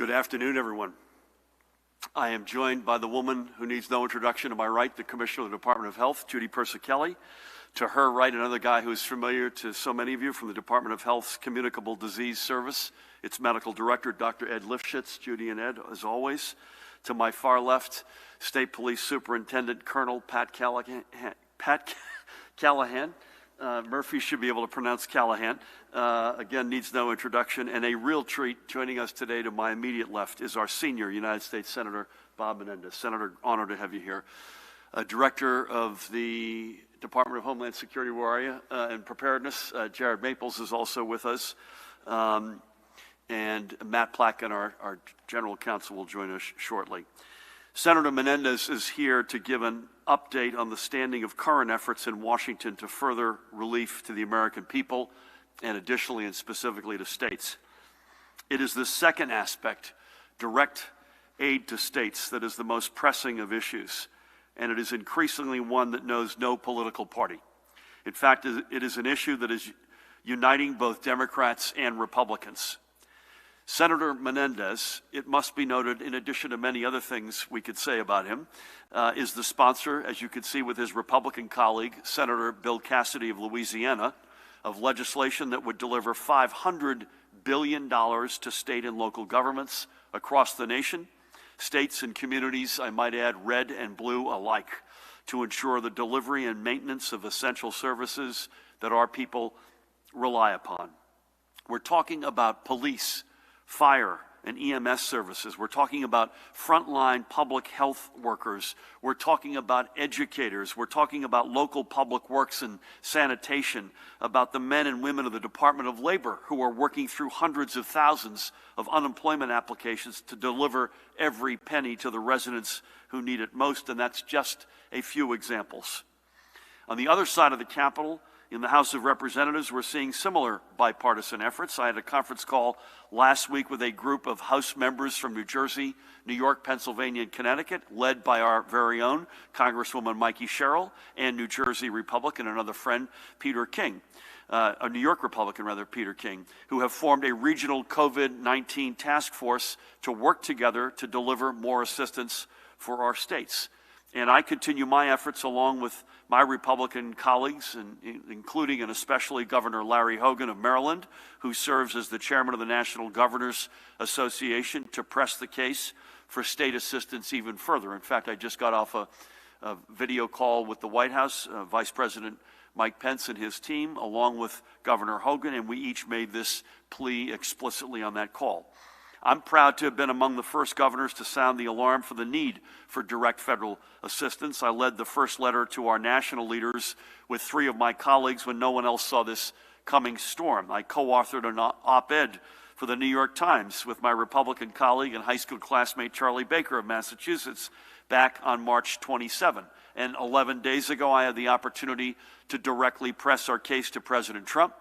Good afternoon, everyone. I am joined by the woman who needs no introduction. To my right, the Commissioner of the Department of Health, Judy Persicelli. To her right, another guy who is familiar to so many of you from the Department of Health's Communicable Disease Service, its Medical Director, Dr. Ed Lifshitz. Judy and Ed, as always. To my far left, State Police Superintendent Colonel Pat Callahan. Murphy should be able to pronounce Callahan. Again, needs no introduction. And a real treat, joining us today to my immediate left is our senior United States Senator, Bob Menendez. Senator, honored to have you here. Director of the Department of Homeland Security, where are you? And Preparedness, Jared Maples is also with us. And Matt Placken, our General Counsel, will join us shortly. Senator Menendez is here to give an update on the standing of current efforts in Washington to further relief to the American people, and additionally and specifically to states. It is the second aspect, direct aid to states, that is the most pressing of issues, and it is increasingly one that knows no political party. In fact, it is an issue that is uniting both Democrats and Republicans. Senator Menendez, it must be noted, in addition to many other things we could say about him, is the sponsor, as you can see with his Republican colleague, Senator Bill Cassidy of Louisiana, of legislation that would deliver $500 billion to state and local governments across the nation, states and communities, I might add, red and blue alike, to ensure the delivery and maintenance of essential services that our people rely upon. We're talking about police, fire, and EMS services. We're talking about frontline public health workers. We're talking about educators. We're talking about local public works and sanitation, about the men and women of the Department of Labor who are working through hundreds of thousands of unemployment applications to deliver every penny to the residents who need it most, and that's just a few examples. On the other side of the Capitol, in the House of Representatives, we're seeing similar bipartisan efforts. I had a conference call last week with a group of House members from New Jersey, New York, Pennsylvania, and Connecticut, led by our very own Congresswoman Mikey Sherrill, and New Jersey Republican, another friend, Peter King, a New York Republican, rather, Peter King, who have formed a regional COVID-19 task force to work together to deliver more assistance for our states. And I continue my efforts along with my Republican colleagues, including and especially Governor Larry Hogan of Maryland, who serves as the chairman of the National Governors Association, to press the case for state assistance even further. In fact, I just got off a video call with the White House, Vice President Mike Pence and his team, along with Governor Hogan, and we each made this plea explicitly on that call. I'm proud to have been among the first governors to sound the alarm for the need for direct federal assistance. I led the first letter to our national leaders with three of my colleagues when no one else saw this coming storm. I co-authored an op-ed for the New York Times with my Republican colleague and high school classmate Charlie Baker of Massachusetts back on March 27. And 11 days ago, I had the opportunity to directly press our case to President Trump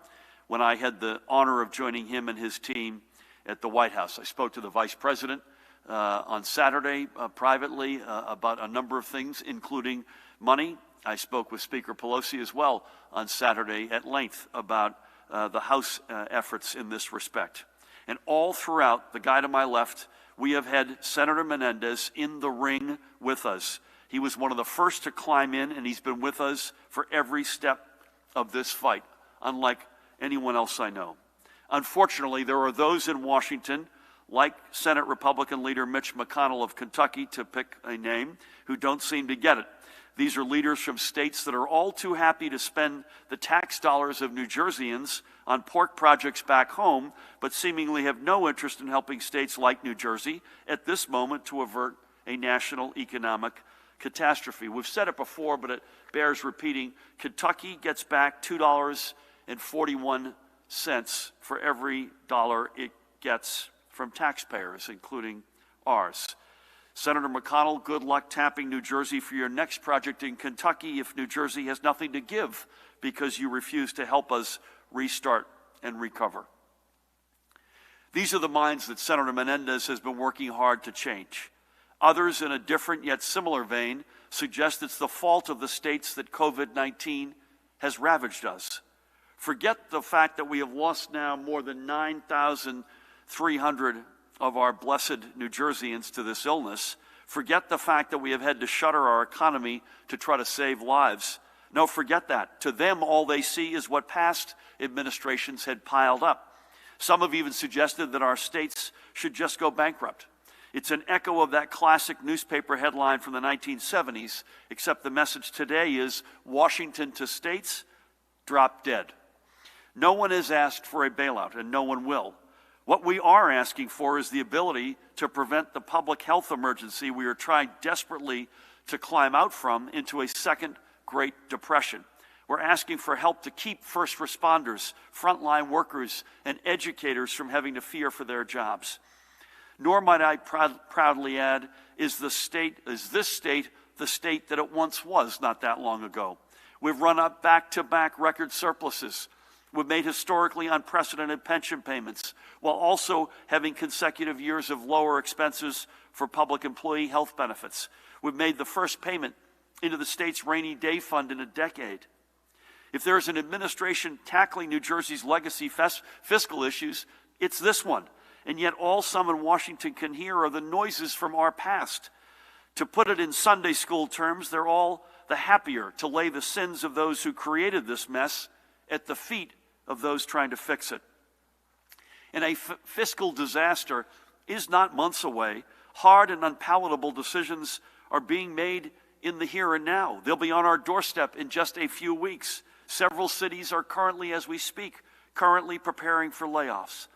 when I had the honor of joining him and his team at the White House. I spoke to the Vice President on Saturday privately about a number of things, including money. I spoke with Speaker Pelosi as well on Saturday at length about the House efforts in this respect. And all throughout, the guy to my left, we have had Senator Menendez in the ring with us. He was one of the first to climb in, and he's been with us for every step of this fight, unlike anyone else I know. Unfortunately, there are those in Washington, like Senate Republican leader Mitch McConnell of Kentucky, to pick a name, who don't seem to get it. These are leaders from states that are all too happy to spend the tax dollars of New Jerseyans on pork projects back home, but seemingly have no interest in helping states like New Jersey at this moment to avert a national economic catastrophe. We've said it before, but it bears repeating. Kentucky gets back $2.41 for every dollar it gets from taxpayers, including ours. Senator McConnell, good luck tapping New Jersey for your next project in Kentucky if New Jersey has nothing to give because you refuse to help us restart and recover. These are the minds that Senator Menendez has been working hard to change. Others, in a different yet similar vein, suggest it's the fault of the states that COVID-19 has ravaged us. Forget the fact that we have lost now more than 9,300 of our blessed New Jerseyans to this illness, forget the fact that we have had to shutter our economy to try to save lives. No, forget that. To them, all they see is what past administrations had piled up. Some have even suggested that our states should just go bankrupt. It's an echo of that classic newspaper headline from the 1970s, except the message today is Washington to states, drop dead. No one has asked for a bailout, and no one will. What we are asking for is the ability to prevent the public health emergency we are trying desperately to climb out from into a second Great Depression. We're asking for help to keep first responders, frontline workers, and educators from having to fear for their jobs. Nor might I proudly add, is this state the state that it once was not that long ago. We've run up back-to-back record surpluses. We've made historically unprecedented pension payments, while also having consecutive years of lower expenses for public employee health benefits. We've made the first payment into the state's rainy day fund in a decade. If there is an administration tackling New Jersey's legacy fiscal issues, it's this one. And yet all some in Washington can hear are the noises from our past. To put it in Sunday school terms, they're all the happier to lay the sins of those who created this mess at the feet of those trying to fix it. And a fiscal disaster is not months away. Hard and unpalatable decisions are being made in the here and now. They'll be on our doorstep in just a few weeks. Several cities are currently, as we speak, preparing for layoffs.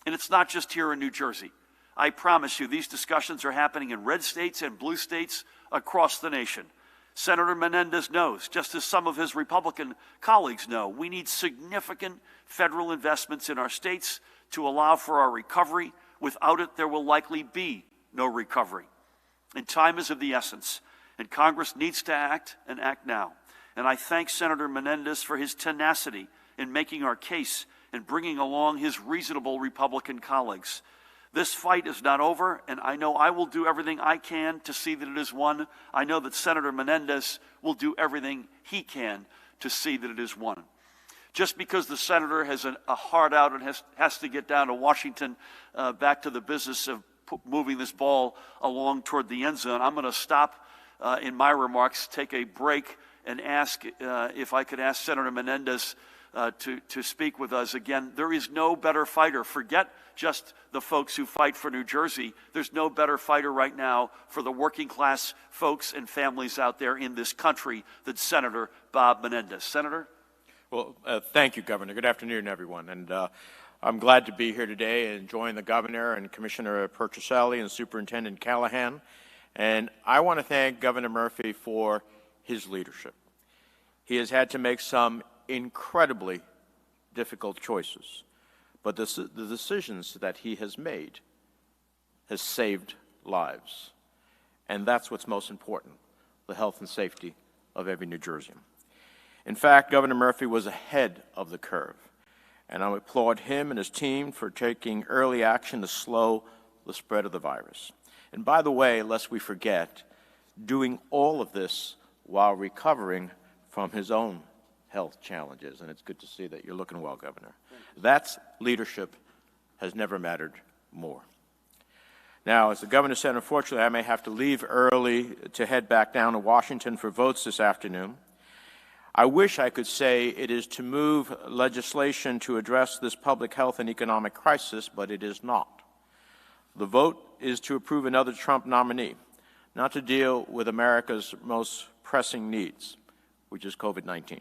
And it's not just here in New Jersey. I promise you, these discussions are happening in red states and blue states across the nation. Senator Menendez knows, just as some of his Republican colleagues know, we need significant federal investments in our states to allow for our recovery. Without it, there will likely be no recovery. And time is of the essence, and Congress needs to act, and act now. And I thank Senator Menendez for his tenacity in making our case and bringing along his reasonable Republican colleagues. This fight is not over, and I know I will do everything I can to see that it is won. I know that Senator Menendez will do everything he can to see that it is won. Just because the senator has a heart out and has to get down to Washington, back to the business of moving this ball along toward the end zone, I'm going to stop in my remarks, take a break, and ask if I could ask Senator Menendez to speak with us again. There is no better fighter. Forget just the folks who fight for New Jersey. There's no better fighter right now for the working class folks and families out there in this country than Senator Bob Menendez. Senator? Well, thank you, Governor. Good afternoon, everyone. And I'm glad to be here today and join the Governor and Commissioner Pertuselli and Superintendent Callahan. And I want to thank Governor Murphy for his leadership. He has had to make some incredibly difficult choices, but the decisions that he has made has saved lives. And that's what's most important, the health and safety of every New Jerseyan. In fact, Governor Murphy was ahead of the curve, and I applaud him and his team for taking early action to slow the spread of the virus. And by the way, lest we forget, doing all of this while recovering from his own health challenges, and it's good to see that you're looking well, Governor. That's leadership has never mattered more. Now, as the Governor said, unfortunately, I may have to leave early to head back down to Washington for votes this afternoon. I wish I could say it is to move legislation to address this public health and economic crisis, but it is not. The vote is to approve another Trump nominee, not to deal with America's most pressing needs, which is COVID-19.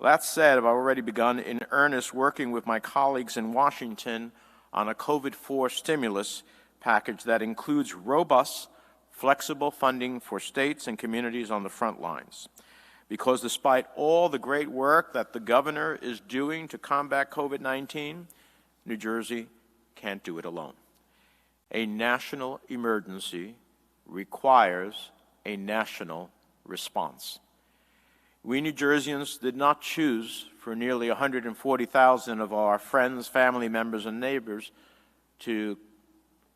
That said, I've already begun in earnest working with my colleagues in Washington on a COVID-4 stimulus package that includes robust, flexible funding for states and communities on the front lines. Because despite all the great work that the governor is doing to combat COVID-19, New Jersey can't do it alone. A national emergency requires a national response. We New Jerseyans did not choose for nearly 140,000 of our friends, family members, and neighbors to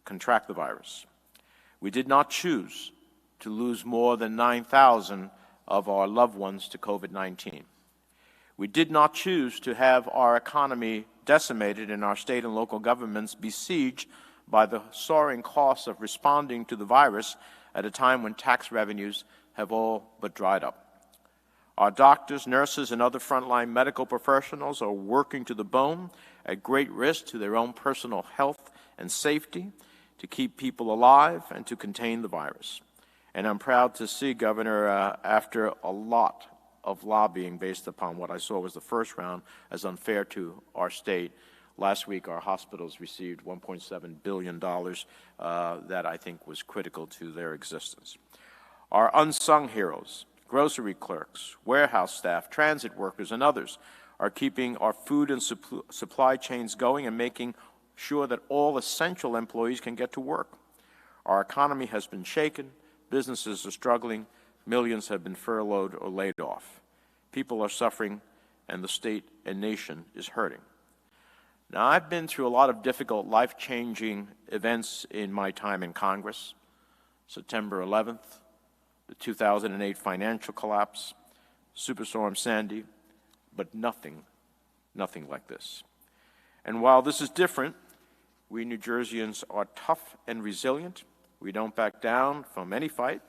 contract the virus. We did not choose to lose more than 9,000 of our loved ones to COVID-19. We did not choose to have our economy decimated and our state and local governments besieged by the soaring costs of responding to the virus at a time when tax revenues have all but dried up. Our doctors, nurses, and other frontline medical professionals are working to the bone at great risk to their own personal health and safety to keep people alive and to contain the virus. And I'm proud to see, Governor, after a lot of lobbying based upon what I saw was the first round as unfair to our state, last week our hospitals received $1.7 billion that I think was critical to their existence. Our unsung heroes, grocery clerks, warehouse staff, transit workers, and others are keeping our food and supply chains going and making sure that all essential employees can get to work. Our economy has been shaken, businesses are struggling, millions have been furloughed or laid off. People are suffering, and the state and nation is hurting. Now, I've been through a lot of difficult, life-changing events in my time in Congress. September 11th, the 2008 financial collapse, Superstorm Sandy, but nothing like this. And while this is different, we New Jerseyans are tough and resilient. We don't back down from any fight,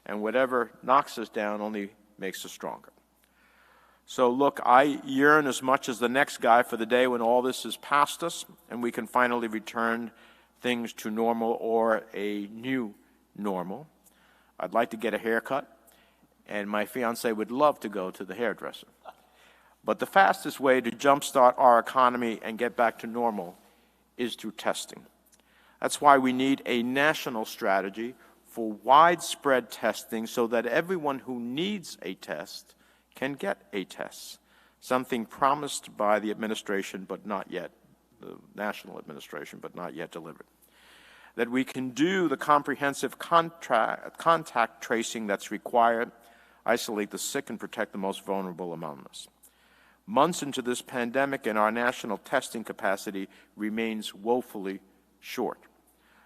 and whatever knocks us down only makes us stronger. So look, I yearn as much as the next guy for the day when all this is past us and we can finally return things to normal or a new normal. I'd like to get a haircut, and my fiance would love to go to the hairdresser. But the fastest way to jumpstart our economy and get back to normal is through testing. That's why we need a national strategy for widespread testing so that everyone who needs a test can get a test, something promised by the administration but not yet, the national administration, but not yet delivered. That we can do the comprehensive contact tracing that's required, isolate the sick, and protect the most vulnerable among us. Months into this pandemic, and our national testing capacity remains woefully short.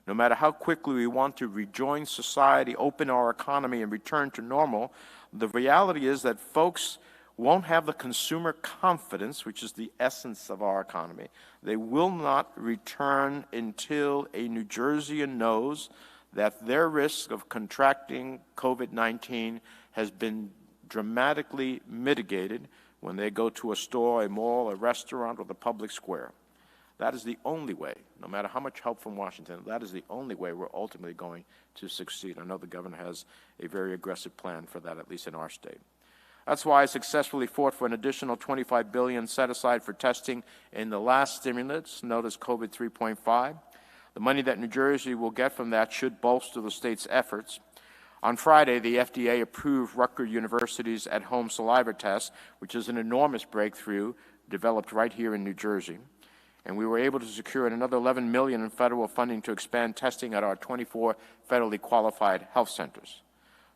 No matter how quickly we want to rejoin society, open our economy, and return to normal, the reality is that folks won't have the consumer confidence, which is the essence of our economy. They will not return until a New Jerseyan knows that their risk of contracting COVID-19 has been dramatically mitigated when they go to a store, a mall, a restaurant, or the public square. That is the only way, no matter how much help from Washington, that is the only way we're ultimately going to succeed. I know the governor has a very aggressive plan for that, at least in our state. That's why I successfully fought for an additional $25 billion set aside for testing in the last stimulus, known as COVID 3.5. The money that New Jersey will get from that should bolster the state's efforts. On Friday, the FDA approved Rutgers University's at-home saliva test, which is an enormous breakthrough developed right here in New Jersey. And we were able to secure another $11 million in federal funding to expand testing at our 24 federally qualified health centers.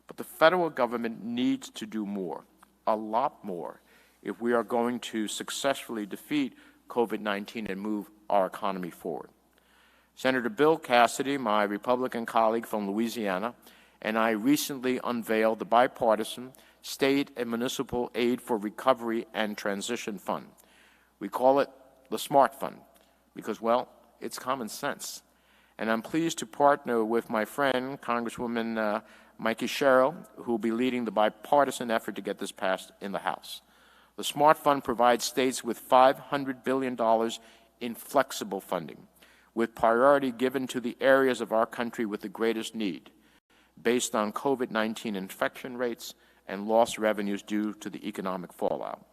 But the federal government needs to do more, a lot more, if we are going to successfully defeat COVID-19 and move our economy forward. Senator Bill Cassidy, my Republican colleague from Louisiana, and I recently unveiled the bipartisan State and Municipal Aid for Recovery and Transition Fund. We call it the SMART Fund because, well, it's common sense. And I'm pleased to partner with my friend, Congresswoman Mikey Sherrill, who will be leading the bipartisan effort to get this passed in the House. The SMART Fund provides states with $500 billion in flexible funding, with priority given to the areas of our country with the greatest need, based on COVID-19 infection rates and lost revenues due to the economic fallout.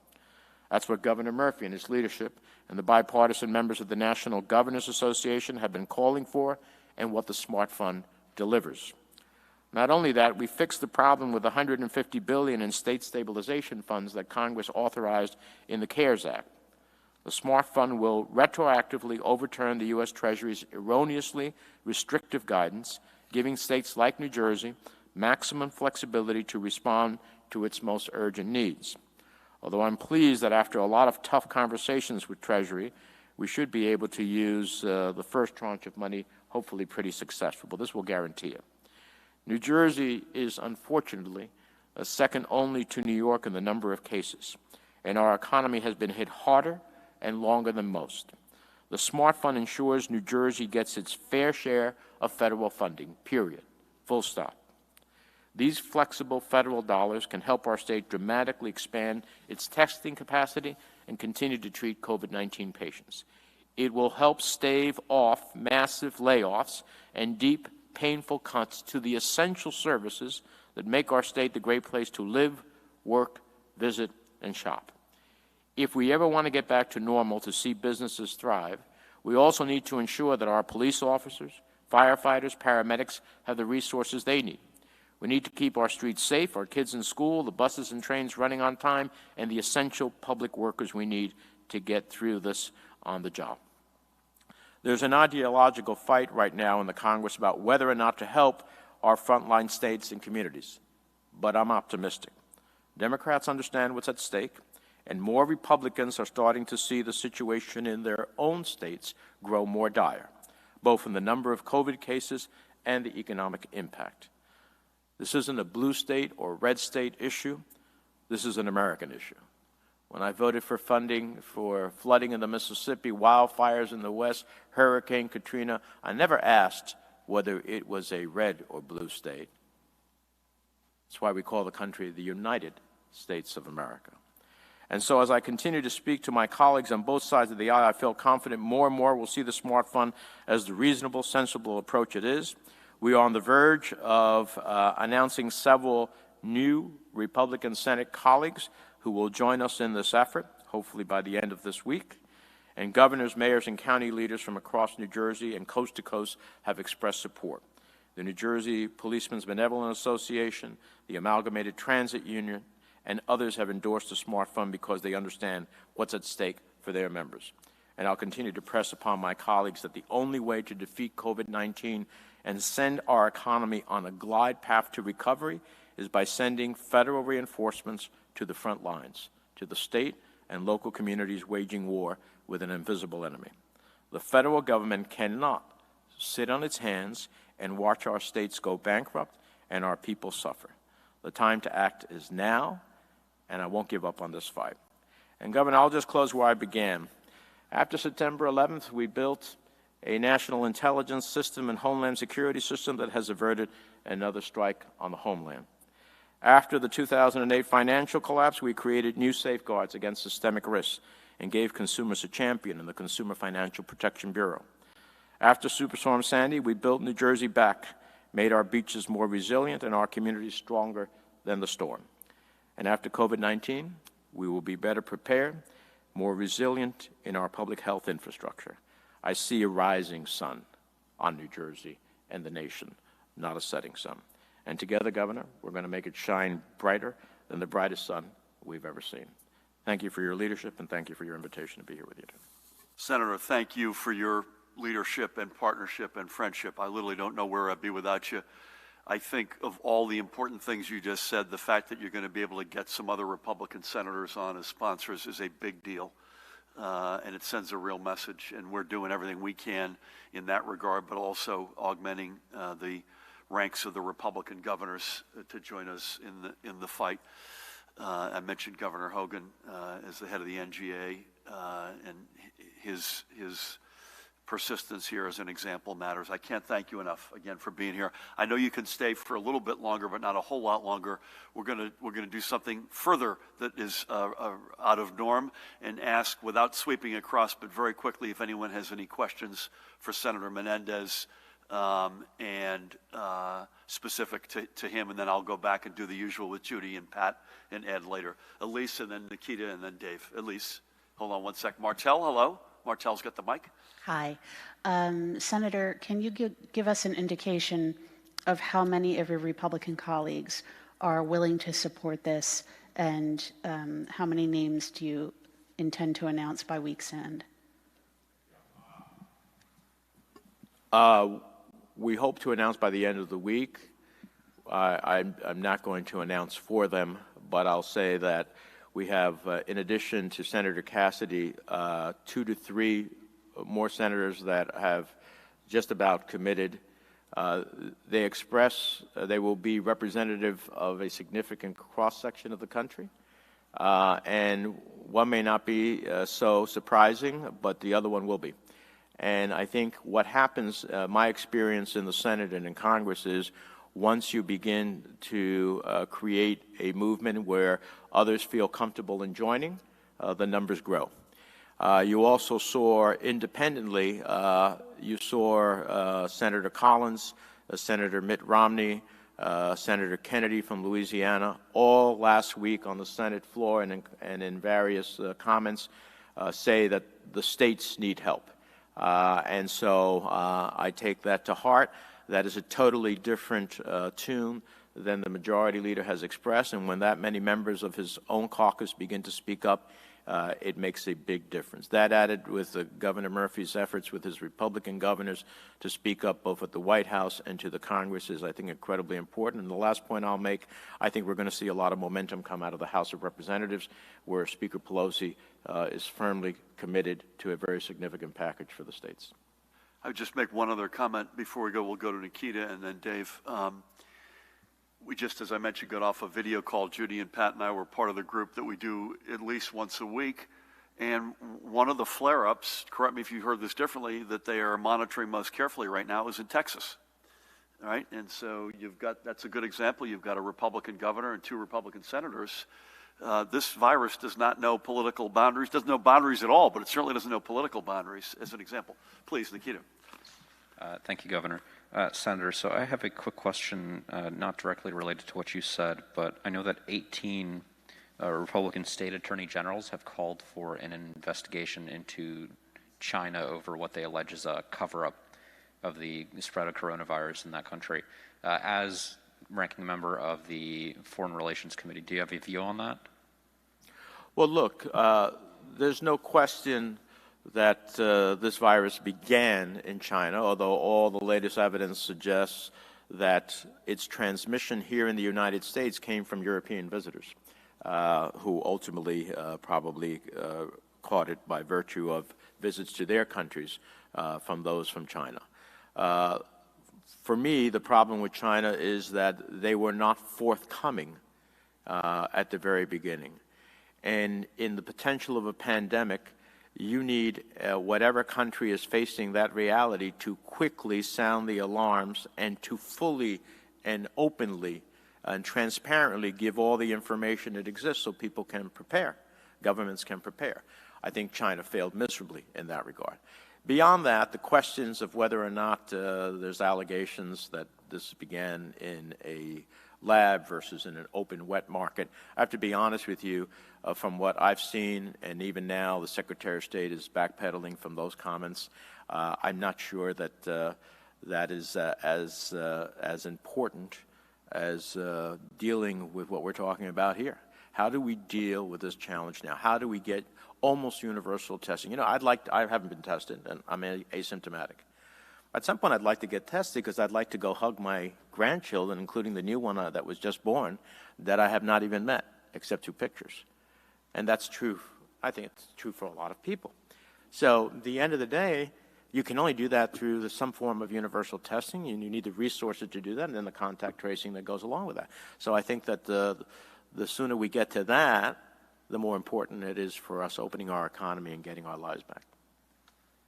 That's what Governor Murphy and his leadership and the bipartisan members of the National Governors Association have been calling for, and what the SMART Fund delivers. Not only that, we fixed the problem with $150 billion in state stabilization funds that Congress authorized in the CARES Act. The SMART Fund will retroactively overturn the U.S. Treasury's erroneously restrictive guidance, giving states like New Jersey maximum flexibility to respond to its most urgent needs. Although I'm pleased that after a lot of tough conversations with Treasury, we should be able to use the first tranche of money, hopefully pretty successful, but this will guarantee it. New Jersey is, unfortunately, second only to New York in the number of cases, and our economy has been hit harder and longer than most. The SMART Fund ensures New Jersey gets its fair share of federal funding, period, full stop. These flexible federal dollars can help our state dramatically expand its testing capacity and continue to treat COVID-19 patients. It will help stave off massive layoffs and deep, painful cuts to the essential services that make our state the great place to live, work, visit, and shop. If we ever want to get back to normal to see businesses thrive, we also need to ensure that our police officers, firefighters, paramedics have the resources they need. We need to keep our streets safe, our kids in school, the buses and trains running on time, and the essential public workers we need to get through this on the job. There's an ideological fight right now in the Congress about whether or not to help our frontline states and communities, but I'm optimistic. Democrats understand what's at stake, and more Republicans are starting to see the situation in their own states grow more dire, both in the number of COVID cases and the economic impact. This isn't a blue state or red state issue. This is an American issue. When I voted for funding for flooding in the Mississippi, wildfires in the West, Hurricane Katrina, I never asked whether it was a red or blue state. That's why we call the country the United States of America. And so as I continue to speak to my colleagues on both sides of the aisle, I feel confident more and more will see the SMART Fund as the reasonable, sensible approach it is. We are on the verge of announcing several new Republican Senate colleagues who will join us in this effort, hopefully by the end of this week. And governors, mayors, and county leaders from across New Jersey and coast to coast have expressed support. The New Jersey Policemen's Benevolent Association, the Amalgamated Transit Union, and others have endorsed the SMART Fund because they understand what's at stake for their members. And I'll continue to press upon my colleagues that the only way to defeat COVID-19 and send our economy on a glide path to recovery is by sending federal reinforcements to the front lines, to the state and local communities waging war with an invisible enemy. The federal government cannot sit on its hands and watch our states go bankrupt and our people suffer. The time to act is now, and I won't give up on this fight. And Governor, I'll just close where I began. After September 11th, we built a national intelligence system and homeland security system that has averted another strike on the homeland. After the 2008 financial collapse, we created new safeguards against systemic risks and gave consumers a champion in the Consumer Financial Protection Bureau. After Superstorm Sandy, we built New Jersey back, made our beaches more resilient and our communities stronger than the storm. And after COVID-19, we will be better prepared, more resilient in our public health infrastructure. I see a rising sun on New Jersey and the nation, not a setting sun. And together, Governor, we're going to make it shine brighter than the brightest sun we've ever seen. Thank you for your leadership, and thank you for your invitation to be here with you today. Senator, thank you for your leadership and partnership and friendship. I literally don't know where I'd be without you. I think of all the important things you just said, the fact that you're going to be able to get some other Republican senators on as sponsors is a big deal. And it sends a real message, and we're doing everything we can in that regard, but also augmenting the ranks of the Republican governors to join us in the fight. I mentioned Governor Hogan as the head of the NGA, and his persistence here as an example matters. I can't thank you enough again for being here. I know you can stay for a little bit longer, but not a whole lot longer. We're gonna do something further that is out of norm and ask, without sweeping across, but very quickly, if anyone has any questions for Senator Menendez and specific to him, and then I'll go back and do the usual with Judy and Pat and Ed later. Elise, and then Nikita, and then Dave. Elise, hold on one sec. Martell, hello. Martell's got the mic. Hi. Senator, can you give us an indication of how many of your Republican colleagues are willing to support this, and how many names do you intend to announce by week's end? We hope to announce by the end of the week. I'm not going to announce for them, but I'll say that we have, in addition to Senator Cassidy, 2 to 3 more senators that have just about committed. They express they will be representative of a significant cross-section of the country. And one may not be so surprising, but the other one will be. And I think what happens, my experience in the Senate and in Congress is once you begin to create a movement where others feel comfortable in joining, the numbers grow. You also saw independently, you saw Senator Collins, Senator Mitt Romney, Senator Kennedy from Louisiana, all last week on the Senate floor and in various comments say that the states need help. And so I take that to heart. That is a totally different tune than the majority leader has expressed. And when that many members of his own caucus begin to speak up, it makes a big difference. That added with Governor Murphy's efforts with his Republican governors to speak up both at the White House and to the Congress is, I think, incredibly important. And the last point I'll make, I think we're going to see a lot of momentum come out of the House of Representatives, where Speaker Pelosi is firmly committed to a very significant package for the states. I would just make one other comment before we go. We'll go to Nikita and then Dave. We just, as I mentioned, got off a video call. Judy and Pat and I were part of the group that we do at least once a week. And one of the flare-ups, correct me if you heard this differently, that they are monitoring most carefully right now is in Texas. All right? And so that's a good example. You've got a Republican governor and 2 Republican senators. This virus does not know political boundaries, doesn't know boundaries at all, but it certainly doesn't know political boundaries, as an example. Please, Nikita. Thank you, Governor. Senator, so I have a quick question, not directly related to what you said, but I know that 18 Republican state attorney generals have called for an investigation into China over what they allege is a cover-up of the spread of coronavirus in that country. As ranking member of the Foreign Relations Committee, do you have a view on that? Well, look, there's no question that this virus began in China, although all the latest evidence suggests that its transmission here in the United States came from European visitors who ultimately probably caught it by virtue of visits to their countries from those from China. For me, the problem with China is that they were not forthcoming at the very beginning. And in the potential of a pandemic, you need whatever country is facing that reality to quickly sound the alarms and to fully and openly and transparently give all the information that exists so people can prepare, governments can prepare. I think China failed miserably in that regard. Beyond that, the questions of whether or not there's allegations that this began in a lab versus in an open, wet market. I have to be honest with you, from what I've seen, and even now the Secretary of State is backpedaling from those comments. I'm not sure that that is as important as dealing with what we're talking about here. How do we deal with this challenge now? How do we get almost universal testing? You know, I haven't been tested, and I'm asymptomatic. At some point, I'd like to get tested because I'd like to go hug my grandchildren, including the new one that was just born, that I have not even met, except through pictures. And that's true. I think it's true for a lot of people. So at the end of the day, you can only do that through some form of universal testing, and you need the resources to do that, and then the contact tracing that goes along with that. So I think that the sooner we get to that, the more important it is for us opening our economy and getting our lives back.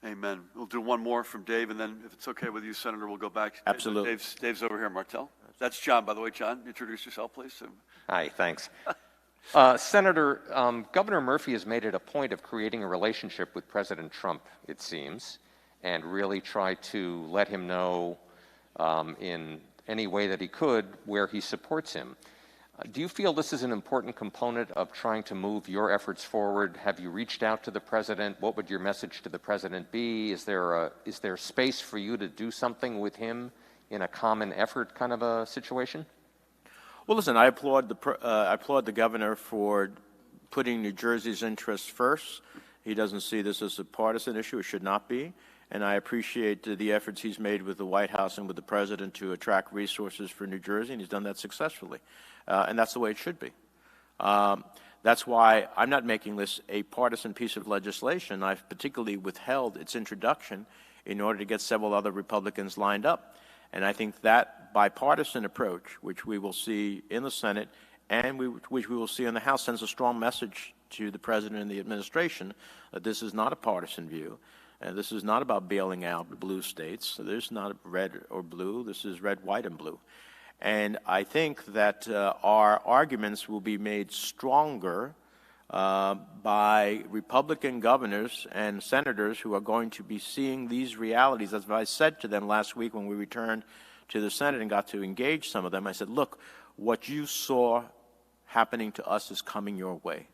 Amen. We'll do one more from Dave, and then if it's okay with you, Senator, we'll go back. Absolutely. Dave's over here, Martel. That's John, by the way. John, introduce yourself, please. Hi, thanks. Senator, Governor Murphy has made it a point of creating a relationship with President Trump, it seems, and really try to let him know in any way that he could where he supports him. Do you feel this is an important component of trying to move your efforts forward? Have you reached out to the president? What would your message to the president be? Is there space for you to do something with him in a common effort kind of a situation? Well, listen, I applaud the governor for putting New Jersey's interests first. He doesn't see this as a partisan issue. It should not be. And I appreciate the efforts he's made with the White House and with the president to attract resources for New Jersey, and he's done that successfully. And that's the way it should be. That's why I'm not making this a partisan piece of legislation. I've particularly withheld its introduction in order to get several other Republicans lined up. And I think that bipartisan approach, which we will see in the Senate and which we will see in the House, sends a strong message to the president and the administration that this is not a partisan view, And this is not about bailing out blue states. This is not red or blue. This is red, white, and blue. And I think that our arguments will be made stronger by Republican governors and senators who are going to be seeing these realities. As I said to them last week when we returned to the Senate and got to engage some of them, I said, look, what you saw happening to us is coming your way.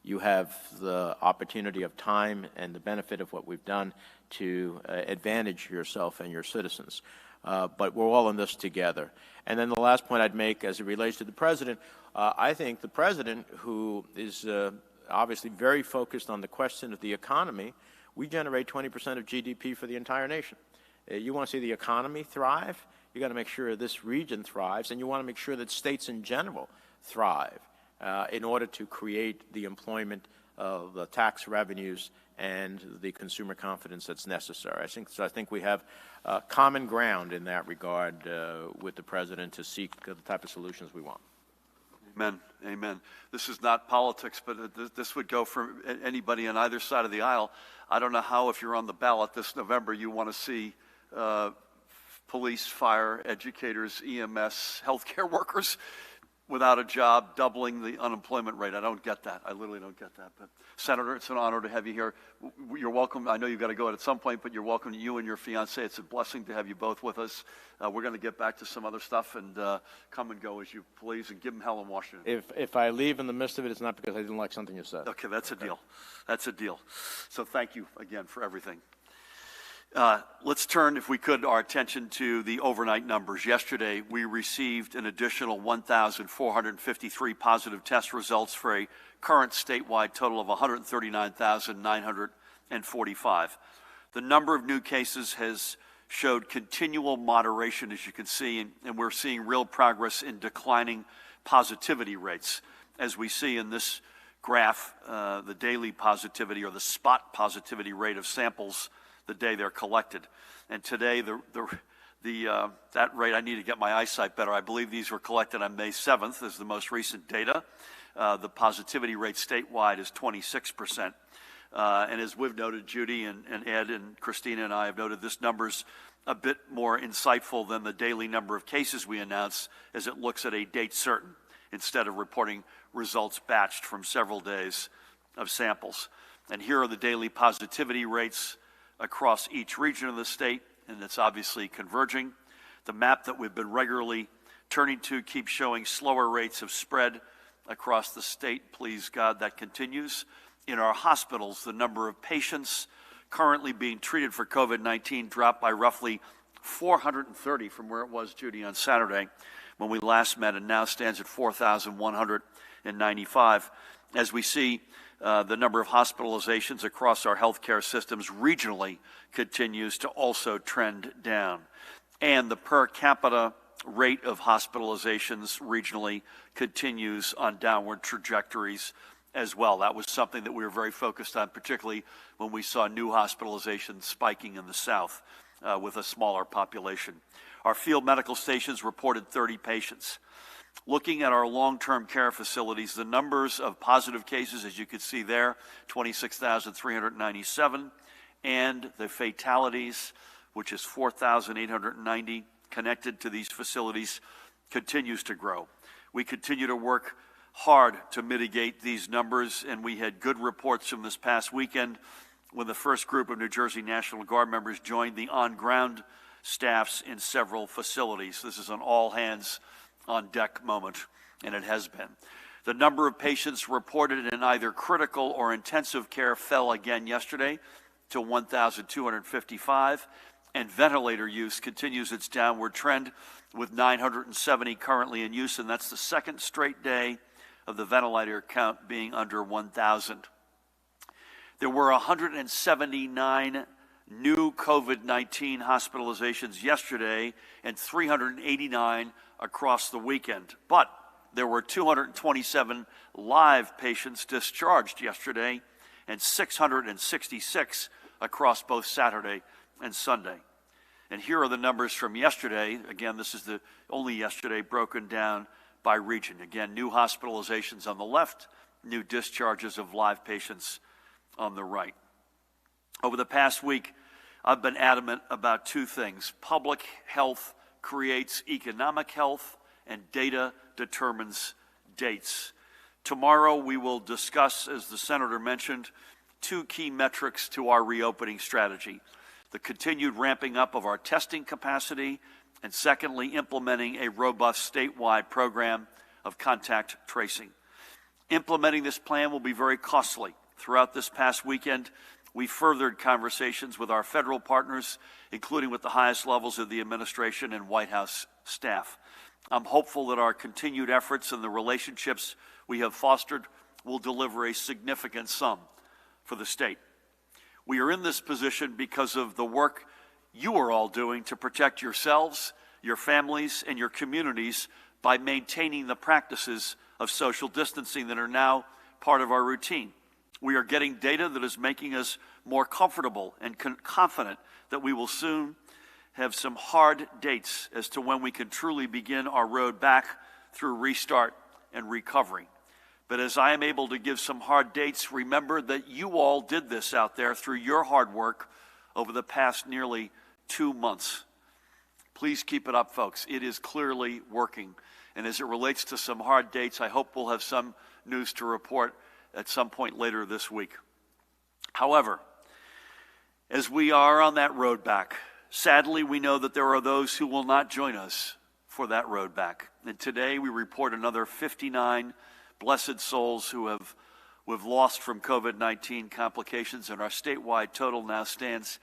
You have the opportunity of time and the benefit of what we've done to advantage yourself and your citizens. But we're all in this together. And then the last point I'd make as it relates to the president, I think the president, who is obviously very focused on the question of the economy, we generate 20% of GDP for the entire nation. You want to see the economy thrive, you got to make sure this region thrives, and you want to make sure that states in general thrive in order to create the employment, the tax revenues, and the consumer confidence that's necessary. I think we have common ground in that regard with the president to seek the type of solutions we want. Amen. Amen. This is not politics, but this would go for anybody on either side of the aisle. I don't know how, if you're on the ballot this November, you want to see police, fire, educators, EMS, healthcare workers without a job, doubling the unemployment rate. I don't get that. I literally don't get that. But Senator, it's an honor to have you here. You're welcome. I know you've got to go at some point, but you're welcome. You and your fiancée. It's a blessing to have you both with us. We're going to get back to some other stuff and come and go as you please, and give them hell in Washington. If I leave in the midst of it, it's not because I didn't like something you said. Okay, that's a deal. That's a deal. So thank you again for everything. Let's turn, if we could, our attention to the overnight numbers. Yesterday, we received an additional 1,453 positive test results for a current statewide total of 139,945. The number of new cases has showed continual moderation, as you can see, and we're seeing real progress in declining positivity rates. As we see in this graph, the daily positivity or the spot positivity rate of samples the day they're collected. And today, that rate, I need to get my eyesight better. I believe these were collected on May 7th is the most recent data. The positivity rate statewide is 26%. And as we've noted, Judy and Ed and Christina and I have noted, this number's a bit more insightful than the daily number of cases we announce, as it looks at a date certain instead of reporting results batched from several days of samples. And here are the daily positivity rates across each region of the state, and it's obviously converging. The map that we've been regularly turning to keeps showing slower rates of spread across the state. Please God, that continues. In our hospitals, the number of patients currently being treated for COVID-19 dropped by roughly 430 from where it was, Judy, on Saturday when we last met, and now stands at 4,195. As we see, the number of hospitalizations across our healthcare systems regionally continues to also trend down. And the per capita rate of hospitalizations regionally continues on downward trajectories as well. That was something that we were very focused on, particularly when we saw new hospitalizations spiking in the South with a smaller population. Our field medical stations reported 30 patients. Looking at our long-term care facilities, the numbers of positive cases, as you can see there, 26,397, and the fatalities, which is 4,890 connected to these facilities, continues to grow. We continue to work hard to mitigate these numbers, and we had good reports from this past weekend when the first group of New Jersey National Guard members joined the on-ground staffs in several facilities. This is an all-hands on deck moment, and it has been. The number of patients reported in either critical or intensive care fell again yesterday to 1,255, and ventilator use continues its downward trend with 970 currently in use, and that's the second straight day of the ventilator count being under 1,000. There were 179 new COVID-19 hospitalizations yesterday and 389 across the weekend. But there were 227 live patients discharged yesterday and 666 across both Saturday and Sunday. And here are the numbers from yesterday. Again, this is the only yesterday broken down by region. Again, new hospitalizations on the left, new discharges of live patients on the right. Over the past week, I've been adamant about two things. Public health creates economic health, and data determines dates. Tomorrow we will discuss, as the Senator mentioned, two key metrics to our reopening strategy: the continued ramping up of our testing capacity, and secondly, implementing a robust statewide program of contact tracing. Implementing this plan will be very costly. Throughout this past weekend, we furthered conversations with our federal partners, including with the highest levels of the administration and White House staff. I'm hopeful that our continued efforts and the relationships we have fostered will deliver a significant sum for the state. We are in this position because of the work you are all doing to protect yourselves, your families, and your communities by maintaining the practices of social distancing that are now part of our routine. We are getting data that is making us more comfortable and confident that we will soon have some hard dates as to when we can truly begin our road back through restart and recovery. But as I am able to give some hard dates, remember that you all did this out there through your hard work over the past nearly 2 months. Please keep it up, folks. It is clearly working. And as it relates to some hard dates, I hope we'll have some news to report at some point later this week. However, as we are on that road back, sadly, we know that there are those who will not join us for that road back. And today we report another 59 blessed souls who we've lost from COVID-19 complications, and our statewide total now stands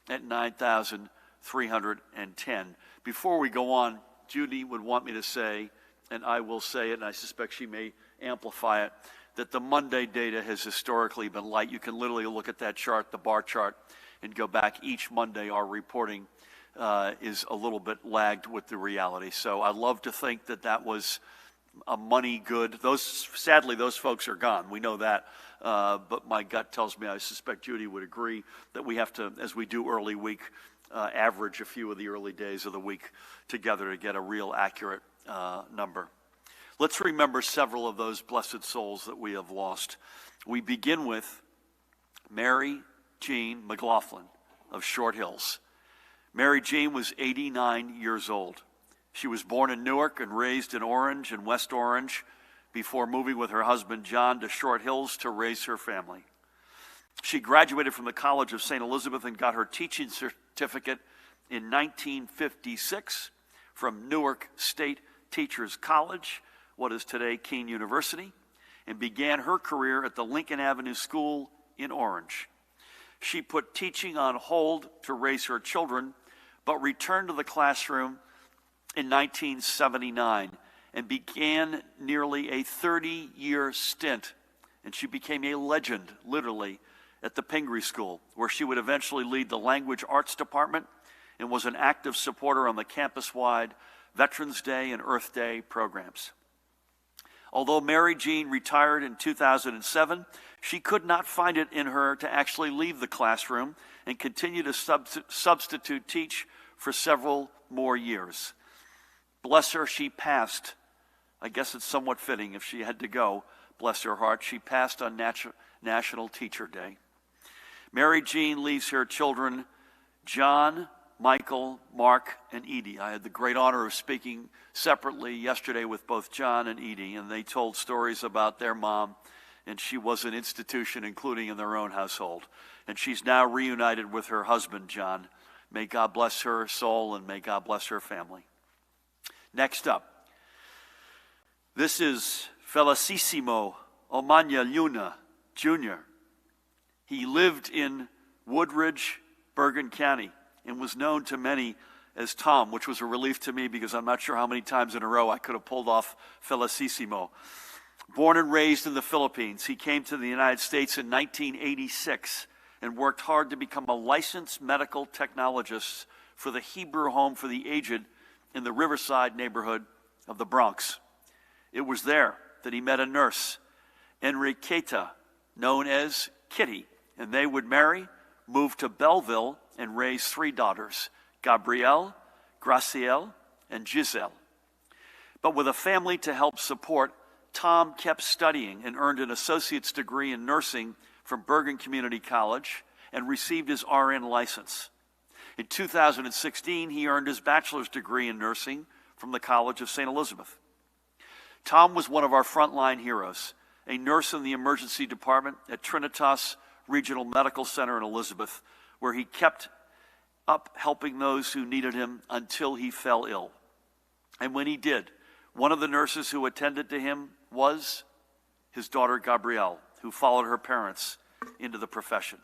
at 9,310. Before we go on, Judy would want me to say, and I will say it, and I suspect she may amplify it, that the Monday data has historically been light. You can literally look at that chart, the bar chart, and go back each Monday. Our reporting is a little bit lagged with the reality. So I love to think that that was a money good. Sadly, those folks are gone. We know that. But my gut tells me, I suspect Judy would agree, that we have to, as we do early week, average a few of the early days of the week together to get a real accurate number. Let's remember several of those blessed souls that we have lost. We begin with Mary Jean McLaughlin of Short Hills. Mary Jean was 89 years old. She was born in Newark and raised in Orange and West Orange before moving with her husband John to Short Hills to raise her family. She graduated from the College of St. Elizabeth and got her teaching certificate in 1956 from Newark State Teachers College, what is today Keene University, and began her career at the Lincoln Avenue School in Orange. She put teaching on hold to raise her children, but returned to the classroom in 1979 and began nearly a 30-year stint. And she became a legend, literally, at the Pingree School, where she would eventually lead the language arts department and was an active supporter on the campus-wide Veterans Day and Earth Day programs. Although Mary Jean retired in 2007, she could not find it in her to actually leave the classroom and continue to substitute teach for several more years. Bless her, she passed. I guess it's somewhat fitting if she had to go, bless her heart. She passed on National Teacher Day. Mary Jean leaves her children, John, Michael, Mark, and Edie. I had the great honor of speaking separately yesterday with both John and Edie, and they told stories about their mom, and she was an institution, including in their own household. And she's now reunited with her husband, John. May God bless her soul, and may God bless her family. Next up, this is Felicissimo Omanya Luna, Jr. He lived in Woodridge, Bergen County, and was known to many as Tom, which was a relief to me because I'm not sure how many times in a row I could have pulled off Felicissimo. Born and raised in the Philippines, he came to the United States in 1986 and worked hard to become a licensed medical technologist for the Hebrew Home for the Aged in the Riverside neighborhood of the Bronx. It was there that he met a nurse, Enriqueta, known as Kitty, and they would marry, move to Belleville, and raise 3 daughters, Gabrielle, Gracielle, and Giselle. But with a family to help support, Tom kept studying and earned an associate's degree in nursing from Bergen Community College and received his RN license. In 2016, he earned his bachelor's degree in nursing from the College of St. Elizabeth. Tom was one of our frontline heroes, a nurse in the emergency department at Trinitas Regional Medical Center in Elizabeth, where he kept up helping those who needed him until he fell ill. And when he did, one of the nurses who attended to him was his daughter Gabrielle, who followed her parents into the profession.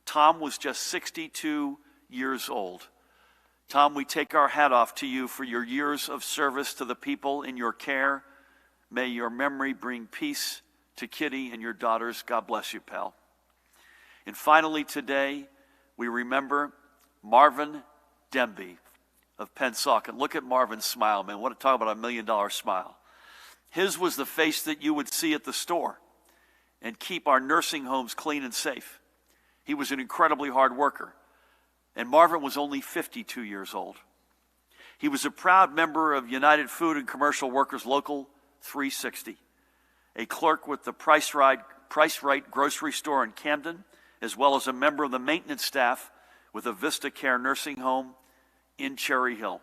Tom was just 62 years old. Tom, we take our hat off to you for your years of service to the people in your care. May your memory bring peace to Kitty and your daughters. God bless you, pal. And finally today, we remember Marvin Demby of Pennsauken. Look at Marvin's smile, man. Want to talk about $1 million smile. His was the face that you would see at the store and keep our nursing homes clean and safe. He was an incredibly hard worker. And Marvin was only 52 years old. He was a proud member of United Food and Commercial Workers Local 360, a clerk with the Price Right grocery store in Camden, as well as a member of the maintenance staff with a Vista Care nursing home in Cherry Hill.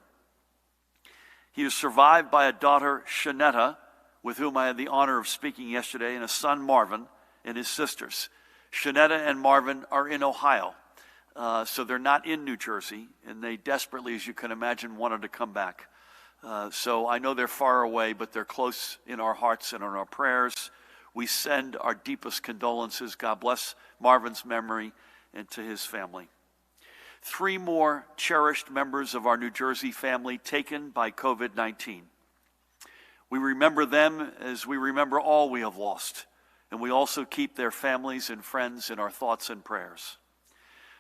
He is survived by a daughter, Shanetta, with whom I had the honor of speaking yesterday, and a son, Marvin, and his sisters. Shanetta and Marvin are in Ohio, so they're not in New Jersey, and they desperately, as you can imagine, wanted to come back. So I know they're far away, but they're close in our hearts and in our prayers. We send our deepest condolences. God bless Marvin's memory and to his family. 3 more cherished members of our New Jersey family taken by COVID-19. We remember them as we remember all we have lost, and we also keep their families and friends in our thoughts and prayers.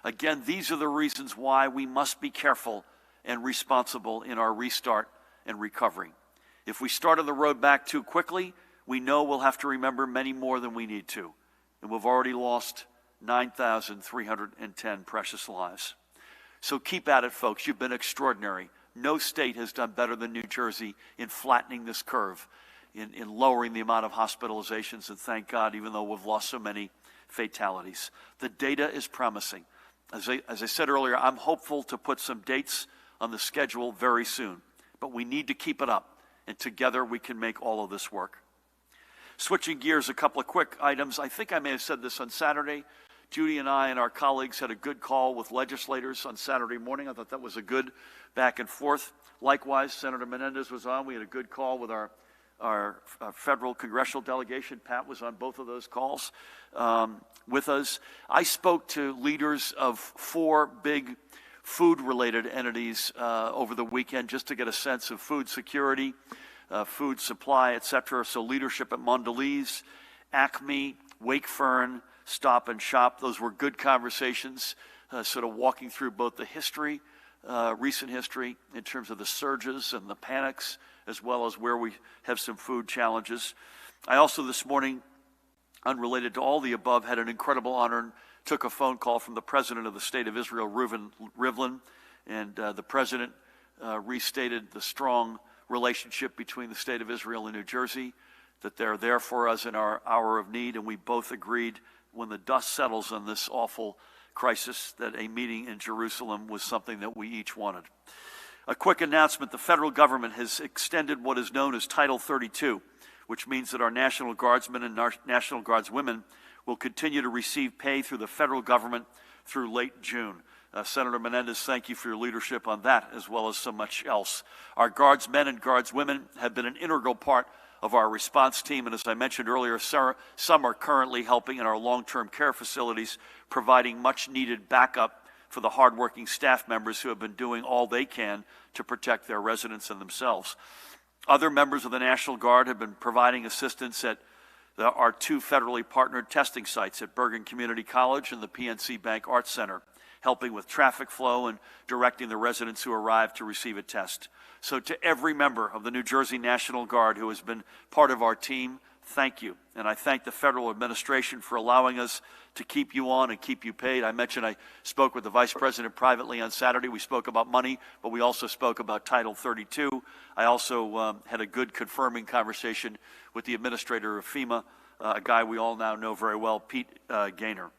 Again, these are the reasons why we must be careful and responsible in our restart and recovery. If we start on the road back too quickly, we know we'll have to remember many more than we need to, and we've already lost 9,310 precious lives. So keep at it, folks. You've been extraordinary. No state has done better than New Jersey in flattening this curve, in lowering the amount of hospitalizations, and thank God, even though we've lost so many fatalities. The data is promising. As I said earlier, I'm hopeful to put some dates on the schedule very soon, but we need to keep it up, and together we can make all of this work. Switching gears, a couple of quick items. I think I may have said this on Saturday. Judy and I and our colleagues had a good call with legislators on Saturday morning. I thought that was a good back and forth. Likewise, Senator Menendez was on. We had a good call with our federal congressional delegation. Pat was on both of those calls with us. I spoke to leaders of 4 big food-related entities over the weekend just to get a sense of food security, food supply, et cetera. So leadership at Mondelez, Acme, Wakefern, Stop and Shop. Those were good conversations, sort of walking through both the history, recent history in terms of the surges and the panics, as well as where we have some food challenges. I also this morning, unrelated to all the above, had an incredible honor and took a phone call from the president of the state of Israel, Reuven Rivlin, and the president restated the strong relationship between the state of Israel and New Jersey, that they're there for us in our hour of need, and we both agreed when the dust settles on this awful crisis that a meeting in Jerusalem was something that we each wanted. A quick announcement: the federal government has extended what is known as Title 32, which means that our National Guardsmen and our National Guardswomen will continue to receive pay through the federal government through late June. Senator Menendez, thank you for your leadership on that, as well as so much else. Our Guardsmen and Guardswomen have been an integral part of our response team, and as I mentioned earlier, some are currently helping in our long-term care facilities, providing much-needed backup for the hardworking staff members who have been doing all they can to protect their residents and themselves. Other members of the National Guard have been providing assistance at our 2 federally partnered testing sites at Bergen Community College and the PNC Bank Arts Center, helping with traffic flow and directing the residents who arrive to receive a test. So to every member of the New Jersey National Guard who has been part of our team, thank you. And I thank the federal administration for allowing us to keep you on and keep you paid. I mentioned I spoke with the vice president privately on Saturday. We spoke about money, but we also spoke about Title 32. I also had a good confirming conversation with the administrator of FEMA, a guy we all now know very well, Pete Gaynor.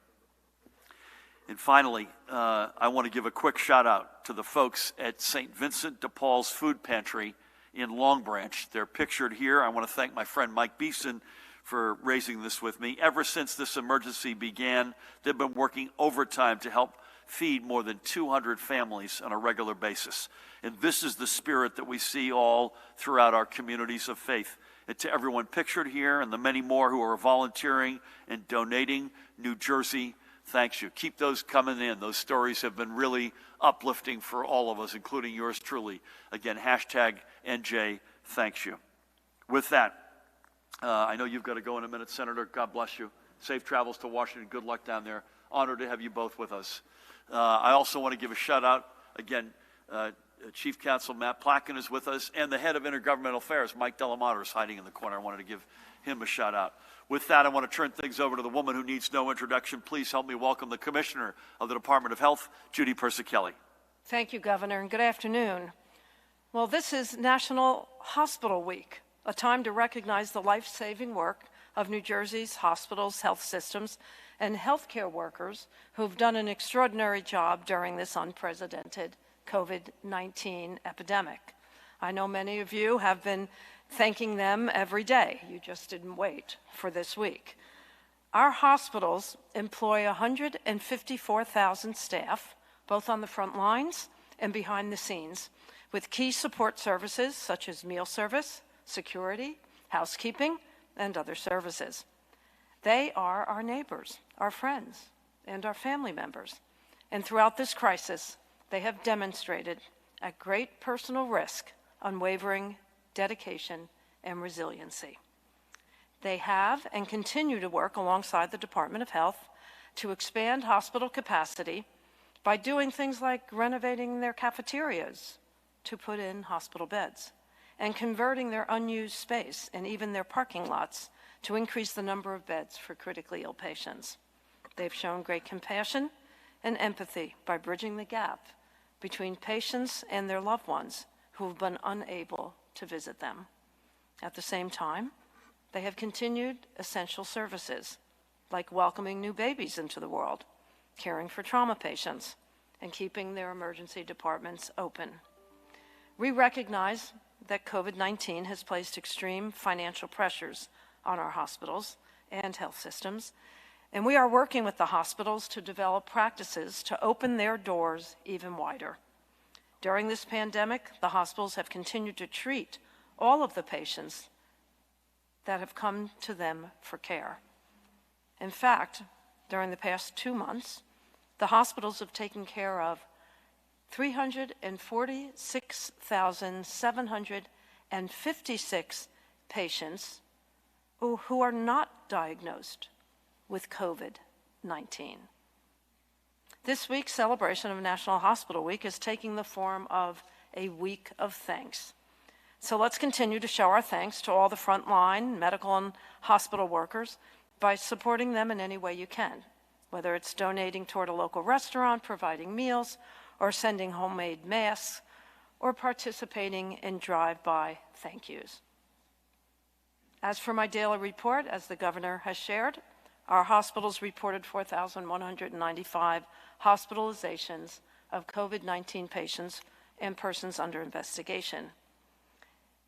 And finally, I want to give a quick shout out to the folks at St. Vincent de Paul's Food Pantry in Long Branch. They're pictured here. I want to thank my friend Mike Beeson for raising this with me. Ever since this emergency began, they've been working overtime to help feed more than 200 families on a regular basis. And this is the spirit that we see all throughout our communities of faith. And to everyone pictured here and the many more who are volunteering and donating, New Jersey thanks you. Keep those coming in. Those stories have been really uplifting for all of us, including yours truly. Again, hashtag NJ thanks you. With that, I know you've got to go in a minute, Senator. God bless you. Safe travels to Washington. Good luck down there. Honored to have you both with us. I also want to give a shout out, again, Chief Counsel Matt Plotkin is with us, and the head of Intergovernmental Affairs, Mike Delamater, is hiding in the corner. I wanted to give him a shout out. With that, I want to turn things over to the woman who needs no introduction. Please help me welcome the Commissioner of the Department of Health, Judy Persichilli. Thank you, Governor, and good afternoon. Well, this is National Hospital Week, a time to recognize the life-saving work of New Jersey's hospitals, health systems, and healthcare workers who've done an extraordinary job during this unprecedented COVID-19 epidemic. I know many of you have been thanking them every day. You just didn't wait for this week. Our hospitals employ 154,000 staff, both on the front lines and behind the scenes, with key support services such as meal service, security, housekeeping, and other services. They are our neighbors, our friends, and our family members. And throughout this crisis, they have demonstrated, at great personal risk, unwavering dedication and resiliency. They have and continue to work alongside the Department of Health to expand hospital capacity by doing things like renovating their cafeterias to put in hospital beds and converting their unused space and even their parking lots to increase the number of beds for critically ill patients. They've shown great compassion and empathy by bridging the gap between patients and their loved ones who have been unable to visit them. At the same time, they have continued essential services like welcoming new babies into the world, caring for trauma patients, and keeping their emergency departments open. We recognize that COVID-19 has placed extreme financial pressures on our hospitals and health systems, and we are working with the hospitals to develop practices to open their doors even wider. During this pandemic, the hospitals have continued to treat all of the patients that have come to them for care. In fact, during the past 2 months, the hospitals have taken care of 346,756 patients who are not diagnosed with COVID-19. This week's celebration of National Hospital Week is taking the form of a week of thanks. So let's continue to show our thanks to all the frontline medical and hospital workers by supporting them in any way you can, whether it's donating toward a local restaurant, providing meals, or sending homemade masks, or participating in drive-by thank yous. As for my daily report, as the governor has shared, our hospitals reported 4,195 hospitalizations of COVID-19 patients and persons under investigation.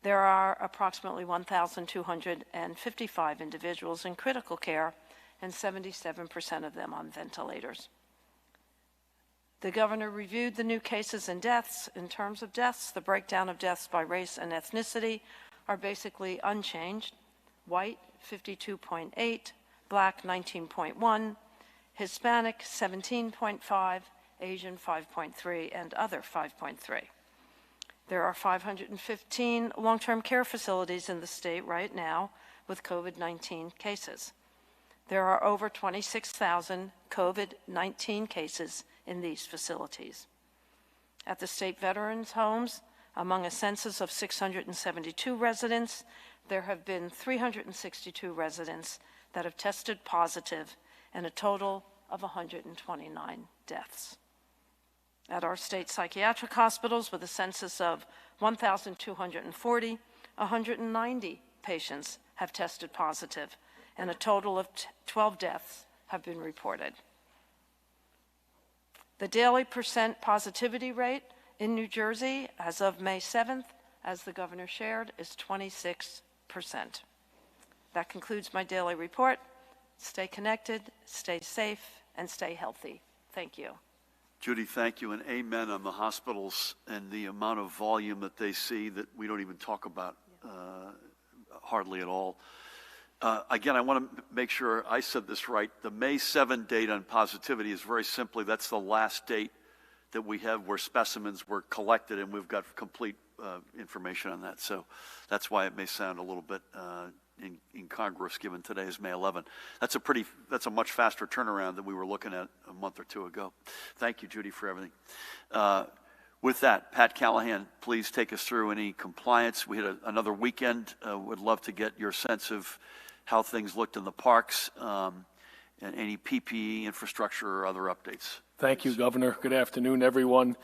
There are approximately 1,255 individuals in critical care and 77% of them on ventilators. The governor reviewed the new cases and deaths. In terms of deaths, the breakdown of deaths by race and ethnicity are basically unchanged. White, 52.8, Black, 19.1, Hispanic, 17.5, Asian, 5.3, and other, 5.3. There are 515 long-term care facilities in the state right now with COVID-19 cases. There are over 26,000 COVID-19 cases in these facilities. At the state veterans' homes, among a census of 672 residents, there have been 362 residents that have tested positive and a total of 129 deaths. At our state psychiatric hospitals, with a census of 1,240, 190 patients have tested positive, and a total of 12 deaths have been reported. The daily percent positivity rate in New Jersey as of May 7th, as the governor shared, is 26%. That concludes my daily report. Stay connected, stay safe, and stay healthy. Thank you. Judy, thank you, and amen on the hospitals and the amount of volume that they see that we don't even talk about hardly at all. Again, I want to make sure I said this right. The May 7 date on positivity is very simply, that's the last date that we have where specimens were collected, and we've got complete information on that. So that's why it may sound a little bit incongruous given today is May 11. That's a much faster turnaround than we were looking at a month or two ago. Thank you, Judy, for everything. With that, Pat Callahan, please take us through any compliance. We had another weekend. Would love to get your sense of how things looked in the parks, and any PPE, infrastructure, or other updates. Thank you, Governor. Good afternoon, everyone.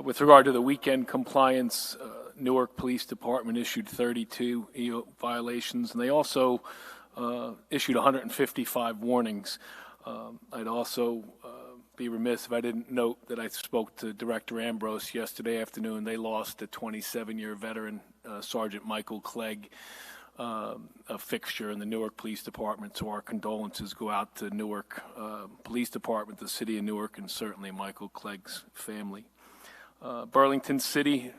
With regard to the weekend compliance, Newark Police Department issued 32 EO violations, and they also issued 155 warnings. I'd also be remiss if I didn't note that I spoke to Director Ambrose yesterday afternoon. They lost a 27-year veteran, Sergeant Michael Clegg, a fixture in the Newark Police Department. So our condolences go out to Newark Police Department, the city of Newark, and certainly Michael Clegg's family. Burlington City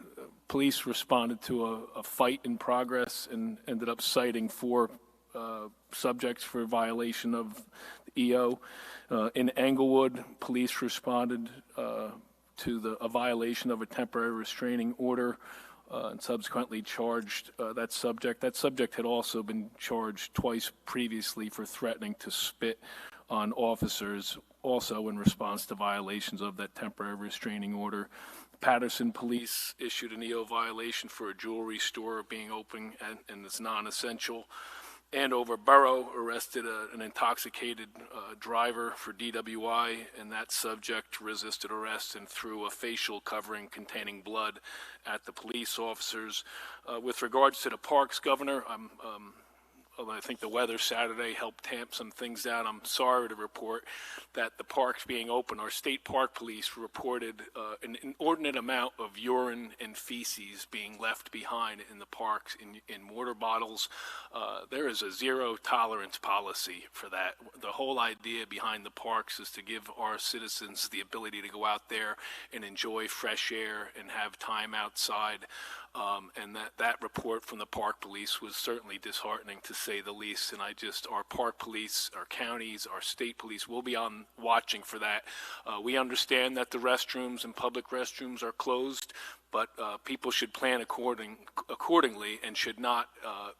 Police responded to a fight in progress and ended up citing 4 subjects for violation of the EO. In Englewood, police responded to a violation of a temporary restraining order and subsequently charged that subject. That subject had also been charged twice previously for threatening to spit on officers, also in response to violations of that temporary restraining order. Patterson Police issued an EO violation for a jewelry store being open and it's non-essential. Andover Borough arrested an intoxicated driver for DWI, and that subject resisted arrest and threw a facial covering containing blood at the police officers. With regards to the parks, Governor, although I think the weather Saturday helped tamp some things down, I'm sorry to report that the parks being open, our state park police reported an inordinate amount of urine and feces being left behind in the parks in water bottles. There is a zero tolerance policy for that. The whole idea behind the parks is to give our citizens the ability to go out there and enjoy fresh air and have time outside. And that report from the park police was certainly disheartening, to say the least. And our park police, our counties, our state police will be on watching for that. We understand that the restrooms and public restrooms are closed, but people should plan accordingly and should not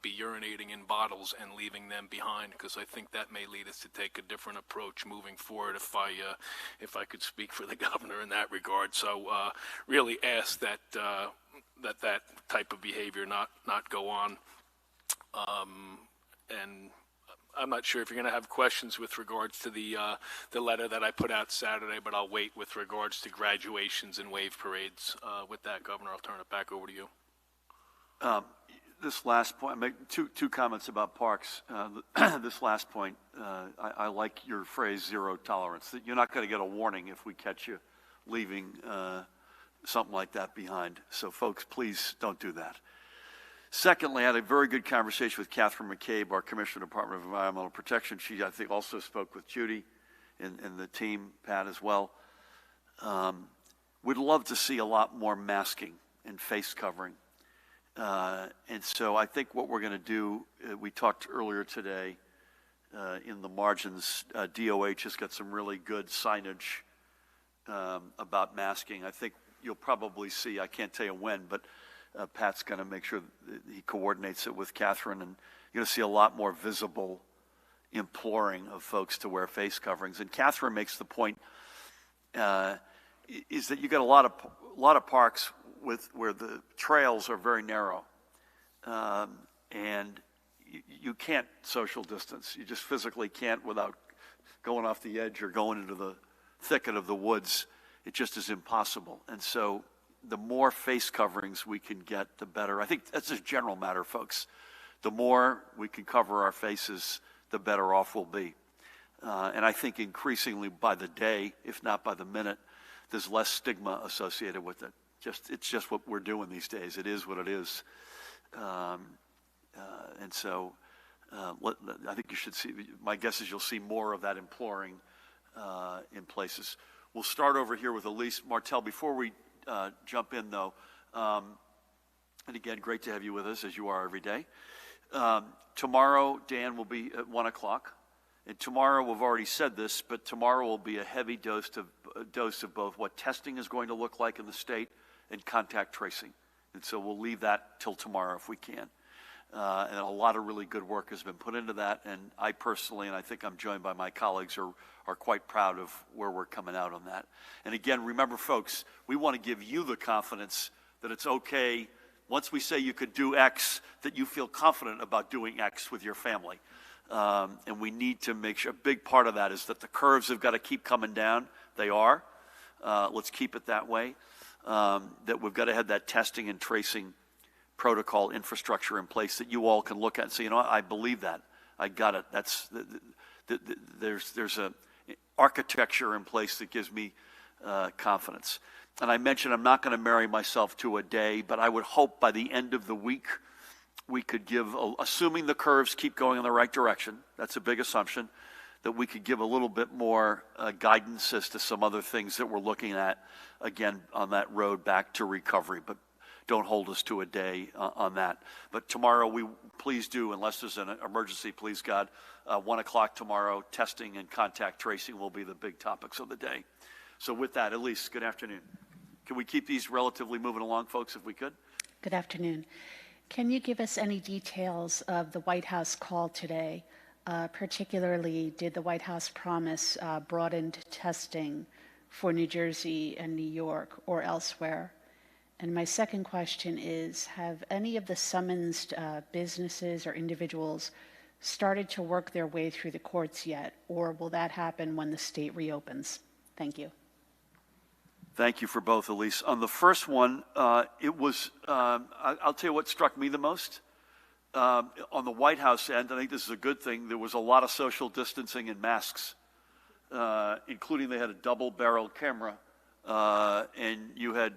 be urinating in bottles and leaving them behind, because I think that may lead us to take a different approach moving forward, if I could speak for the governor in that regard. So really ask that that type of behavior not go on. And I'm not sure if you're going to have questions with regards to the letter that I put out Saturday, but I'll wait with regards to graduations and wave parades. With that, Governor, I'll turn it back over to you. This last point, make two comments about parks. This last point, I like your phrase, zero tolerance. That you're not going to get a warning if we catch you leaving something like that behind. So folks, please don't do that. Secondly, I had a very good conversation with Catherine McCabe, our Commissioner of the Department of Environmental Protection. She, I think, also spoke with Judy and the team, Pat, as well. We'd love to see a lot more masking and face covering. And so I think what we're going to do, we talked earlier today in the margins, DOH has got some really good signage about masking. I think you'll probably see, I can't tell you when, but Pat's going to make sure that he coordinates it with Catherine, and you're going to see a lot more visible imploring of folks to wear face coverings. And Catherine makes the point is that you got a lot of parks where the trails are very narrow, and you can't social distance. You just physically can't without going off the edge or going into the thicket of the woods. It just is impossible. And so the more face coverings we can get, the better. I think that's a general matter, folks. The more we can cover our faces, the better off we'll be. And I think increasingly by the day, if not by the minute, there's less stigma associated with it. It's just what we're doing these days. It is what it is. And so I think you should see, my guess is you'll see more of that imploring in places. We'll start over here with Elise Martell. Before we jump in, though, and again, great to have you with us, as you are every day. Tomorrow, Dan will be at 1 o'clock. And tomorrow, we've already said this, but tomorrow will be a heavy dose of both what testing is going to look like in the state and contact tracing. And so we'll leave that till tomorrow if we can. And a lot of really good work has been put into that. And I personally, and I think I'm joined by my colleagues, are quite proud of where we're coming out on that. And again, remember, folks, we want to give you the confidence that it's okay, once we say you could do X, that you feel confident about doing X with your family. And we need to make sure, a big part of that is that the curves have got to keep coming down. They are. Let's keep it that way. That we've got to have that testing and tracing protocol infrastructure in place that you all can look at and say, you know what, I believe that. I got it. There's a architecture in place that gives me confidence. And I mentioned I'm not going to marry myself to a day, but I would hope by the end of the week we could give, assuming the curves keep going in the right direction, that's a big assumption, that we could give a little bit more guidance as to some other things that we're looking at, again, on that road back to recovery. But don't hold us to a day on that. But tomorrow, please do, unless there's an emergency, please God, 1 o'clock tomorrow, testing and contact tracing will be the big topics of the day. So with that, Elise, good afternoon. Can we keep these relatively moving along, folks, if we could? Good afternoon. Can you give us any details of the White House call today? Particularly, did the White House promise broadened testing for New Jersey and New York or elsewhere? And my second question is, have any of the summoned businesses or individuals started to work their way through the courts yet, or will that happen when the state reopens? Thank you. Thank you for both, Elise. On the first one, it was, I'll tell you what struck me the most. On the White House end, I think this is a good thing, there was a lot of social distancing and masks, including they had a double-barreled camera, and you had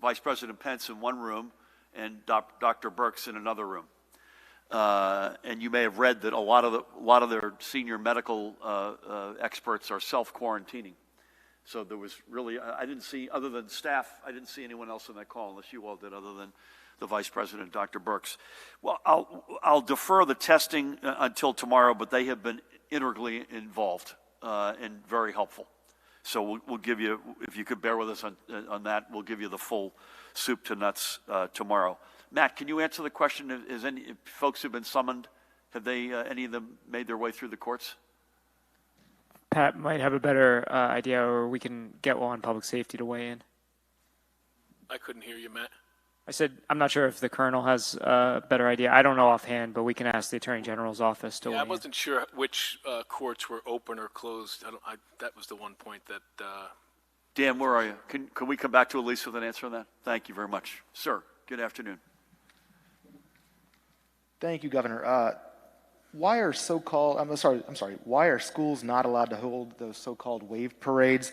Vice President Pence in one room and Dr. Birx in another room. And you may have read that a lot of their senior medical experts are self-quarantining. So there was really, I didn't see, other than staff, I didn't see anyone else on that call, unless you all did, other than the Vice President, Dr. Birx. Well, I'll defer the testing until tomorrow, but they have been integrally involved and very helpful. So we'll give you, if you could bear with us on that, we'll give you the full soup to nuts tomorrow. Matt, can you answer the question? Has any folks who've been summoned, have they, any of them made their way through the courts? Pat might have a better idea, or we can get one on public safety to weigh in. I couldn't hear you, Matt. I said, I'm not sure if the colonel has a better idea. I don't know offhand, but we can ask the Attorney General's office to weigh in. I wasn't sure which courts were open or closed. That was the one point that... Dan, where are you? Can we come back to Elise with an answer on that? Thank you very much. Sir, good afternoon. Thank you, Governor. Why are why are schools not allowed to hold those so-called wave parades?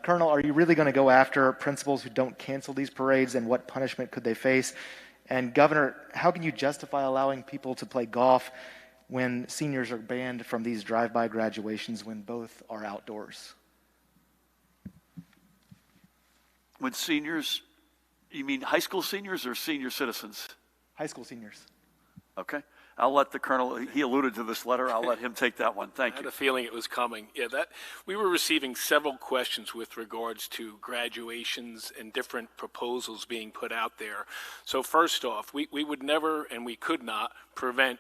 Colonel, are you really going to go after principals who don't cancel these parades, and what punishment could they face? And Governor, how can you justify allowing people to play golf when seniors are banned from these drive-by graduations when both are outdoors? When seniors, you mean high school seniors or senior citizens? High school seniors. Okay. I'll let the colonel, he alluded to this letter, I'll let him take that one. Thank you. I had a feeling it was coming. Yeah, we were receiving several questions with regards to graduations and different proposals being put out there. So first off, we would never, and we could not, prevent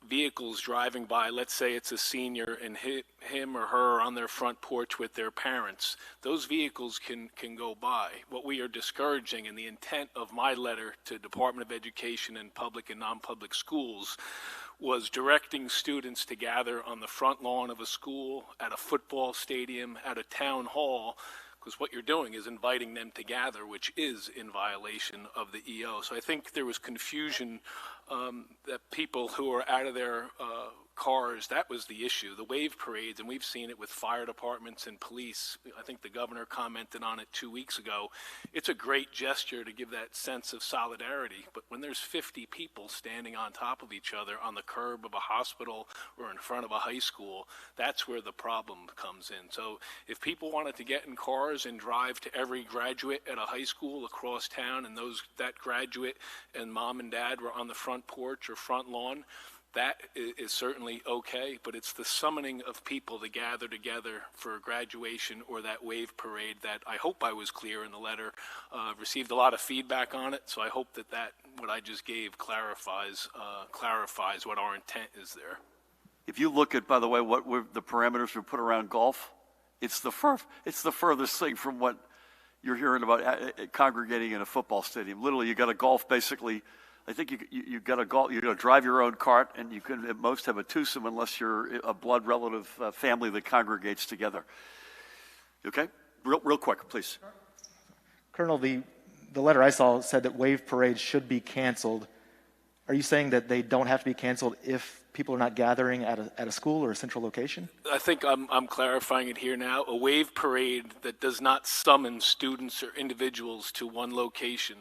vehicles driving by. Let's say it's a senior and hit him or her on their front porch with their parents. Those vehicles can go by. What we are discouraging, and the intent of my letter to Department of Education and public and non-public schools, was directing students to gather on the front lawn of a school, at a football stadium, at a town hall, because what you're doing is inviting them to gather, which is in violation of the EO. So I think there was confusion that people who are out of their cars, that was the issue. The wave parades, and we've seen it with fire departments and police. I think the governor commented on it 2 weeks ago. It's a great gesture to give that sense of solidarity, but when there's 50 people standing on top of each other on the curb of a hospital or in front of a high school, that's where the problem comes in. So if people wanted to get in cars and drive to every graduate at a high school across town, and that graduate and mom and dad were on the front porch or front lawn, that is certainly okay, but it's the summoning of people to gather together for graduation or that wave parade that I hope I was clear in the letter. Received a lot of feedback on it, so I hope that what I just gave clarifies what our intent is there. If you look at, by the way, the parameters we put around golf, it's the furthest thing from what you're hearing about congregating in a football stadium. Literally, you got to golf basically. I think you got to drive your own cart, and you can at most have a twosome unless you're a blood relative family that congregates together. Okay, real quick, please. Colonel, the letter I saw said that wave parades should be canceled. Are you saying that they don't have to be canceled if people are not gathering at a school or a central location? I think I'm clarifying it here now. A wave parade that does not summon students or individuals to one location.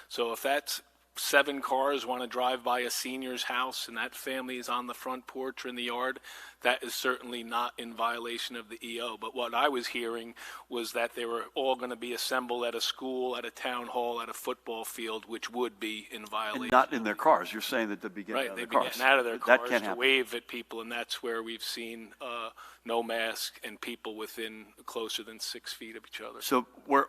So if that's 7 cars want to drive by a senior's house and that family is on the front porch or in the yard, that is certainly not in violation of the EO. But what I was hearing was that they were all going to be assembled at a school, at a town hall, at a football field, which would be in violation. And not in their cars. You're saying that they'd be getting out of their cars. Right, they'd be getting out of their cars to happen. wave at people, and that's where we've seen no mask and people within closer than 6 feet of each other. So we're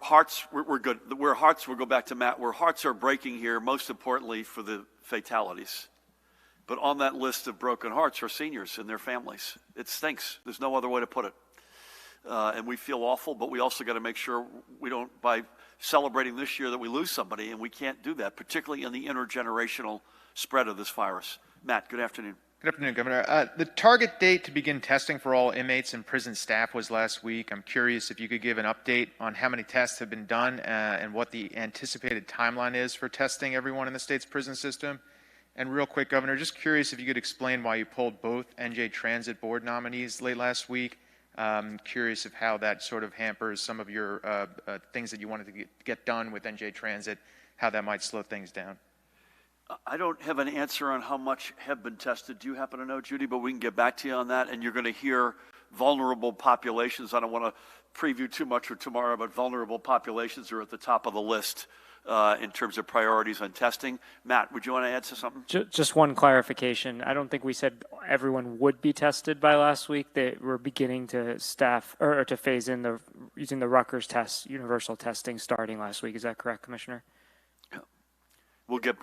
good. We'll go back to Matt, where hearts are breaking here, most importantly for the fatalities. But on that list of broken hearts are seniors and their families. It stinks. There's no other way to put it. And we feel awful, but we also got to make sure we don't, by celebrating this year, that we lose somebody, and we can't do that, particularly in the intergenerational spread of this virus. Matt, good afternoon. Good afternoon, Governor. The target date to begin testing for all inmates and prison staff was last week. I'm curious if you could give an update on how many tests have been done and what the anticipated timeline is for testing everyone in the state's prison system. And real quick, Governor, just curious if you could explain why you pulled both NJ Transit Board nominees late last week. Curious of how that sort of hampers some of your things that you wanted to get done with NJ Transit, how that might slow things down. I don't have an answer on how much have been tested. Do you happen to know, Judy? But we can get back to you on that. And you're going to hear vulnerable populations. I don't want to preview too much for tomorrow, but vulnerable populations are at the top of the list in terms of priorities on testing. Matt, would you want to add to something? Just one clarification. I don't think we said everyone would be tested by last week. They were beginning to to phase in using the Rutgers test, universal testing, starting last week. Is that correct, Commissioner?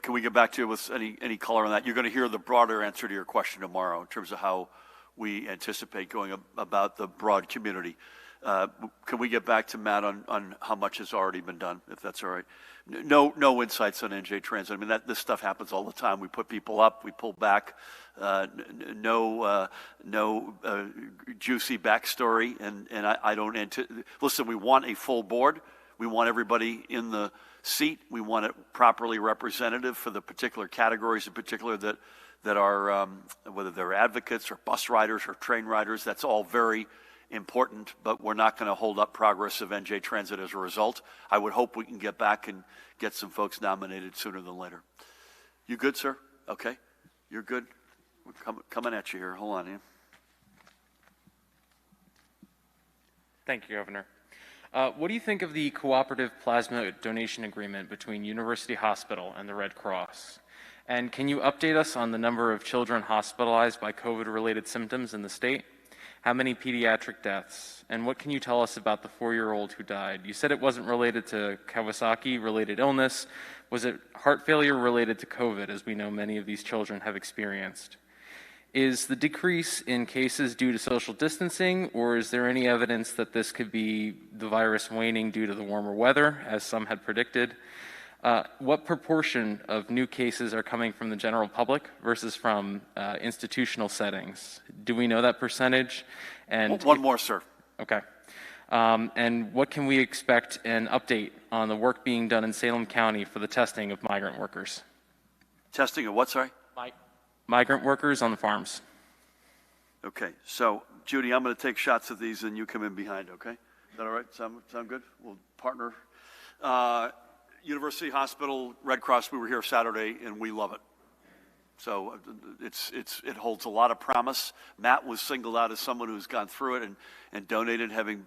Can we get back to you with any color on that? You're going to hear the broader answer to your question tomorrow in terms of how we anticipate going about the broad community. Can we get back to Matt on how much has already been done, if that's all right? No insights on NJ Transit. I mean, this stuff happens all the time. We put people up, we pull back. No juicy backstory, and I don't listen. We want a full board. We want everybody in the seat. We want it properly representative for the particular categories in particular that are, whether they're advocates or bus riders or train riders. That's all very important, but we're not going to hold up progress of NJ Transit as a result. I would hope we can get back and get some folks nominated sooner than later. You good, sir? Okay. You're good? We're coming at you here. Hold on, Ian. Thank you, Governor. What do you think of the cooperative plasma donation agreement between University Hospital and the Red Cross? And can you update us on the number of children hospitalized by COVID-related symptoms in the state? How many pediatric deaths? And what can you tell us about the 4-year-old who died? You said it wasn't related to Kawasaki-related illness. Was it heart failure related to COVID, as we know many of these children have experienced? Is the decrease in cases due to social distancing, or is there any evidence that this could be the virus waning due to the warmer weather, as some had predicted? What proportion of new cases are coming from the general public versus from institutional settings? Do we know that percentage? And one more, sir. Okay. And what can we expect an update on the work being done in Salem County for the testing of migrant workers? Testing of what, sorry? Migrant workers on the farms. Okay, so Judy, I'm going to take shots at these and you come in behind, okay? Is that all right? Sound good? We'll partner. University Hospital, Red Cross, we were here Saturday and we love it. So it holds a lot of promise. Matt was singled out as someone who's gone through it and donated, having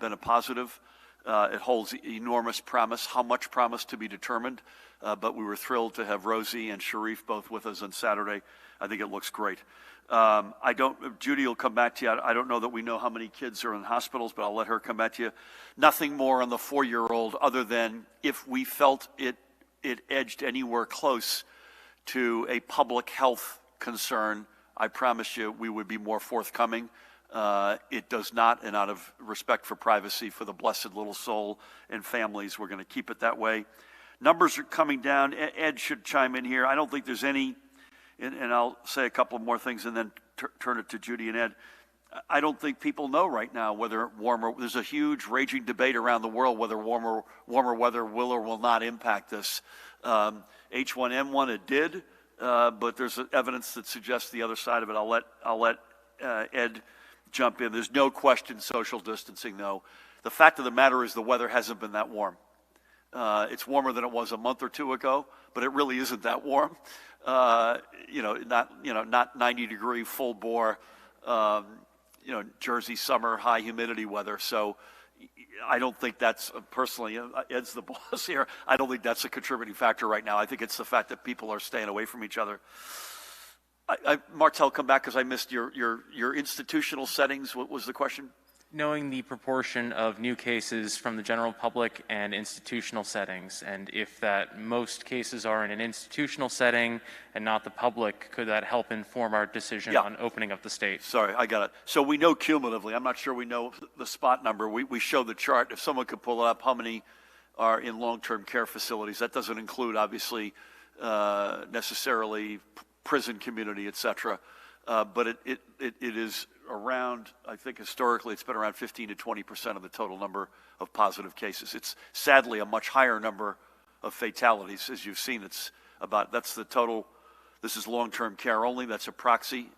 been a positive. It holds enormous promise, how much promise to be determined, but we were thrilled to have Rosie and Sharif both with us on Saturday. I think it looks great. Judy will come back to you. I don't know that we know how many kids are in hospitals, but I'll let her come back to you. Nothing more on the 4-year-old other than if we felt it edged anywhere close to a public health concern, I promise you we would be more forthcoming. It does not, and out of respect for privacy for the blessed little soul and families, we're going to keep it that way. Numbers are coming down. Ed should chime in here. I don't think there's any, and I'll say a couple more things and then turn it to Judy and Ed. I don't think people know right now whether there's a huge raging debate around the world whether warmer weather will or will not impact this. H1N1 it did, but there's evidence that suggests the other side of it. I'll let Ed jump in. There's no question social distancing, though. The fact of the matter is the weather hasn't been that warm. It's warmer than it was a month or two ago, but it really isn't that warm. Not 90-degree full bore, Jersey summer high humidity weather. So I don't think that's personally. Ed's the boss here. I don't think that's a contributing factor right now. I think it's the fact that people are staying away from each other. Martel, come back because I missed your institutional settings. What was the question? Knowing the proportion of new cases from the general public and institutional settings, and if that most cases are in an institutional setting and not the public, could that help inform our decision on opening up the state? Sorry, I got it. So we know cumulatively. I'm not sure we know the spot number. We show the chart. If someone could pull it up, how many are in long-term care facilities? That doesn't include, obviously, necessarily prison community, et cetera. But it is around, I think historically it's been around 15 to 20% of the total number of positive cases. It's sadly a much higher number of fatalities. As you've seen, that's the total. This is long-term care only. That's a proxy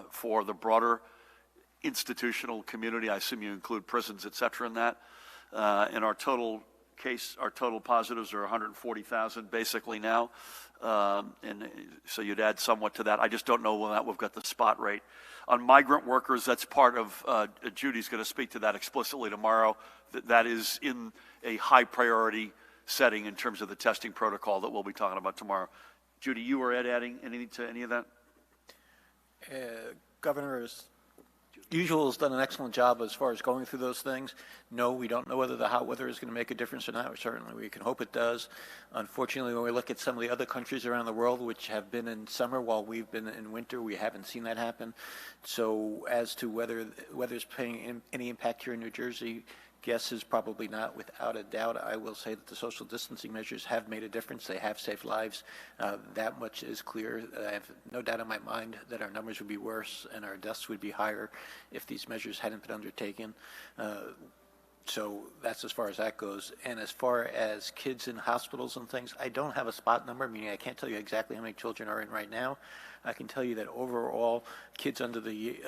for the broader institutional community. I assume you include prisons, et cetera, in that. And our total positives are 140,000 basically now. And so you'd add somewhat to that. I just don't know whether we've got the spot rate. On migrant workers, that's part of, Judy's going to speak to that explicitly tomorrow. That is in a high priority setting in terms of the testing protocol that we'll be talking about tomorrow. Judy, you or Ed adding anything to any of that? Governor, as usual, has done an excellent job as far as going through those things. No, we don't know whether the hot weather is going to make a difference or not. Certainly, we can hope it does. Unfortunately, when we look at some of the other countries around the world which have been in summer while we've been in winter, we haven't seen that happen. So as to whether weather's playing any impact here in New Jersey, guess is probably not. Without a doubt, I will say that the social distancing measures have made a difference. They have saved lives. That much is clear. I have no doubt in my mind that our numbers would be worse and our deaths would be higher if these measures hadn't been undertaken. So that's as far as that goes. And as far as kids in hospitals and things, I don't have a spot number, meaning I can't tell you exactly how many children are in right now. I can tell you that overall, kids under the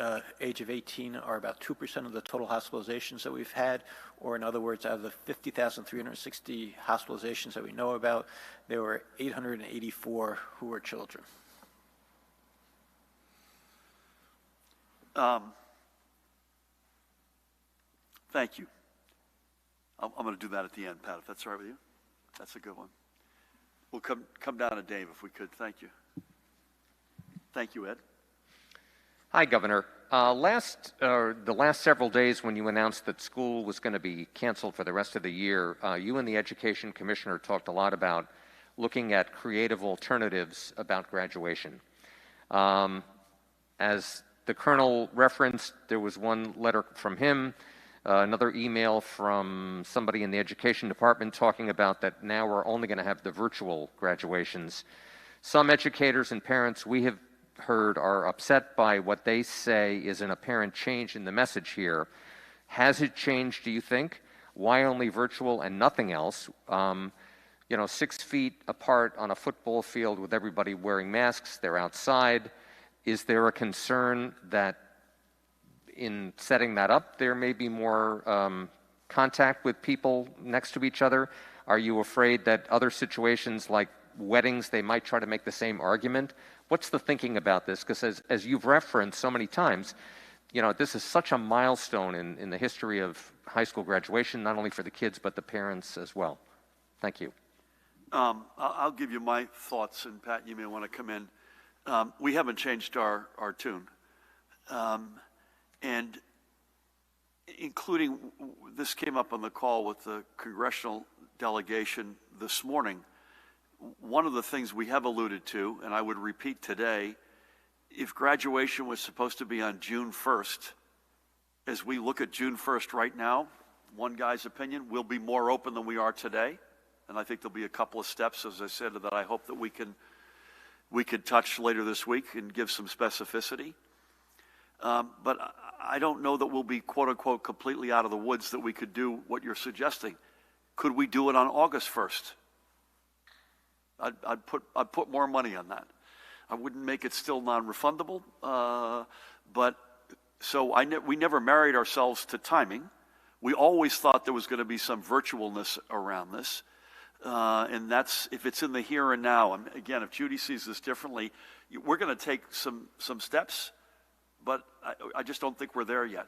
age of 18 are about 2% of the total hospitalizations that we've had, or in other words, out of the 50,360 hospitalizations that we know about, there were 884 who were children. Thank you. I'm going to do that at the end, Pat, if that's all right with you. That's a good one. We'll come down to Dave if we could. Thank you. Thank you, Ed. Hi, Governor. The last several days when you announced that school was going to be canceled for the rest of the year, you and the Education Commissioner talked a lot about looking at creative alternatives about graduation. As the Colonel referenced, there was one letter from him, another email from somebody in the Education Department talking about that now we're only going to have the virtual graduations. Some educators and parents we have heard are upset by what they say is an apparent change in the message here. Has it changed, do you think? Why only virtual and nothing else? 6 feet apart on a football field with everybody wearing masks, they're outside. Is there a concern that in setting that up, there may be more contact with people next to each other? Are you afraid that other situations like weddings, they might try to make the same argument? What's the thinking about this? Because as you've referenced so many times, you know, this is such a milestone in the history of high school graduation, not only for the kids, but the parents as well. Thank you. I'll give you my thoughts, and Pat, you may want to come in. We haven't changed our tune. And including, this came up on the call with the congressional delegation this morning. One of the things we have alluded to, and I would repeat today, if graduation was supposed to be on June 1st, as we look at June 1st right now, one guy's opinion, we'll be more open than we are today. And I think there'll be a couple of steps, as I said, that I hope that we could touch later this week and give some specificity. But I don't know that we'll be, quote unquote, completely out of the woods that we could do what you're suggesting. Could we do it on August 1st? I'd put more money on that. I wouldn't make it still non-refundable, but so we never married ourselves to timing. We always thought there was going to be some virtualness around this, and that's if it's in the here and now. And again, if Judy sees this differently, we're going to take some steps, but I just don't think we're there yet.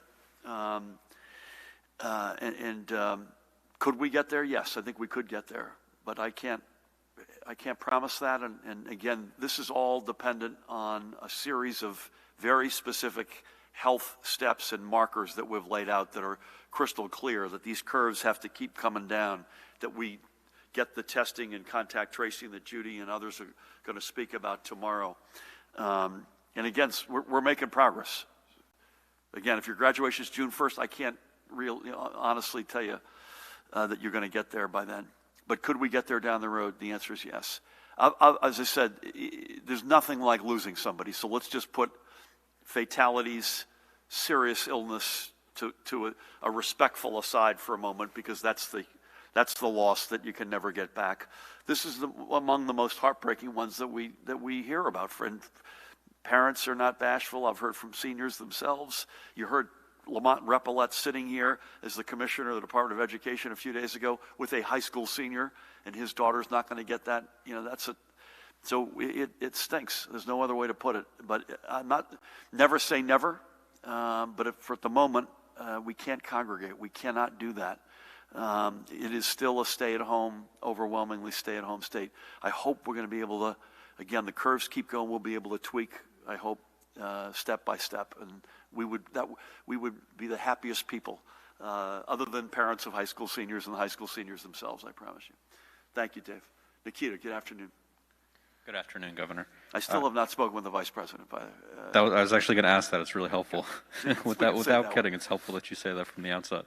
Could we get there? Yes, I think we could get there, but I can't promise that. And again, this is all dependent on a series of very specific health steps and markers that we've laid out that are crystal clear, that these curves have to keep coming down, that we get the testing and contact tracing that Judy and others are going to speak about tomorrow. And again, we're making progress. Again, if your graduation is June 1st, I can't honestly tell you that you're going to get there by then. But could we get there down the road? The answer is yes. As I said, there's nothing like losing somebody. So let's just put fatalities, serious illness to a respectful aside for a moment, because that's the loss that you can never get back. This is among the most heartbreaking ones that we hear about. Parents are not bashful. I've heard from seniors themselves. You heard Lamont Repillette sitting here as the commissioner of the Department of Education a few days ago with a high school senior, and his daughter's not going to get that. So it stinks. There's no other way to put it. But I'm never say never. But if at the moment we can't congregate, we cannot do that. It is still a stay-at-home, overwhelmingly stay-at-home state. I hope we're going to be able to. Again, the curves keep going. We'll be able to tweak, I hope, step by step, and we would be the happiest people, other than parents of high school seniors and the high school seniors themselves. I promise you. Thank you, Dave. Nikita, good afternoon. Good afternoon, Governor. I still have not spoken with the Vice President. I was actually going to ask that. It's really helpful. Without kidding, one. It's helpful that you say that from the outset.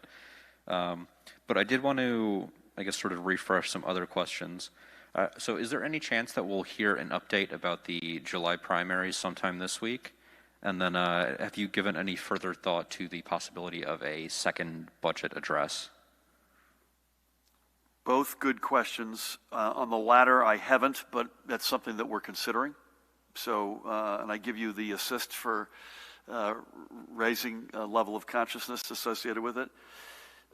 But I did want to, I guess, sort of refresh some other questions. So is there any chance that we'll hear an update about the July primaries sometime this week? And then have you given any further thought to the possibility of a second budget address? Both good questions. On the latter, I haven't, but that's something that we're considering. So, and I give you the assist for raising a level of consciousness associated with it.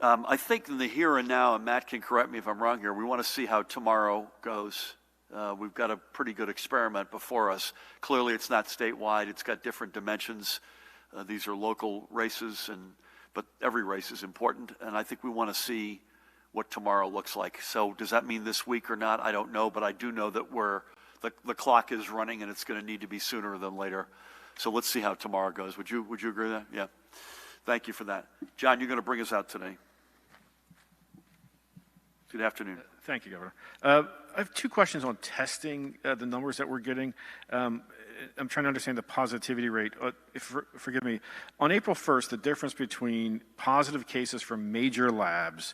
I think in the here and now, and Matt can correct me if I'm wrong here, we want to see how tomorrow goes. We've got a pretty good experiment before us. Clearly, it's not statewide. It's got different dimensions. These are local races, but every race is important, and I think we want to see what tomorrow looks like. So does that mean this week or not? I don't know, but I do know that the clock is running, and it's going to need to be sooner than later. So let's see how tomorrow goes. Would you agree with that? Yeah. Thank you for that. John, you're going to bring us out today. Good afternoon. Thank you, Governor. I have two questions on testing, the numbers that we're getting. I'm trying to understand the positivity rate. Forgive me. On April 1st, the difference between positive cases from major labs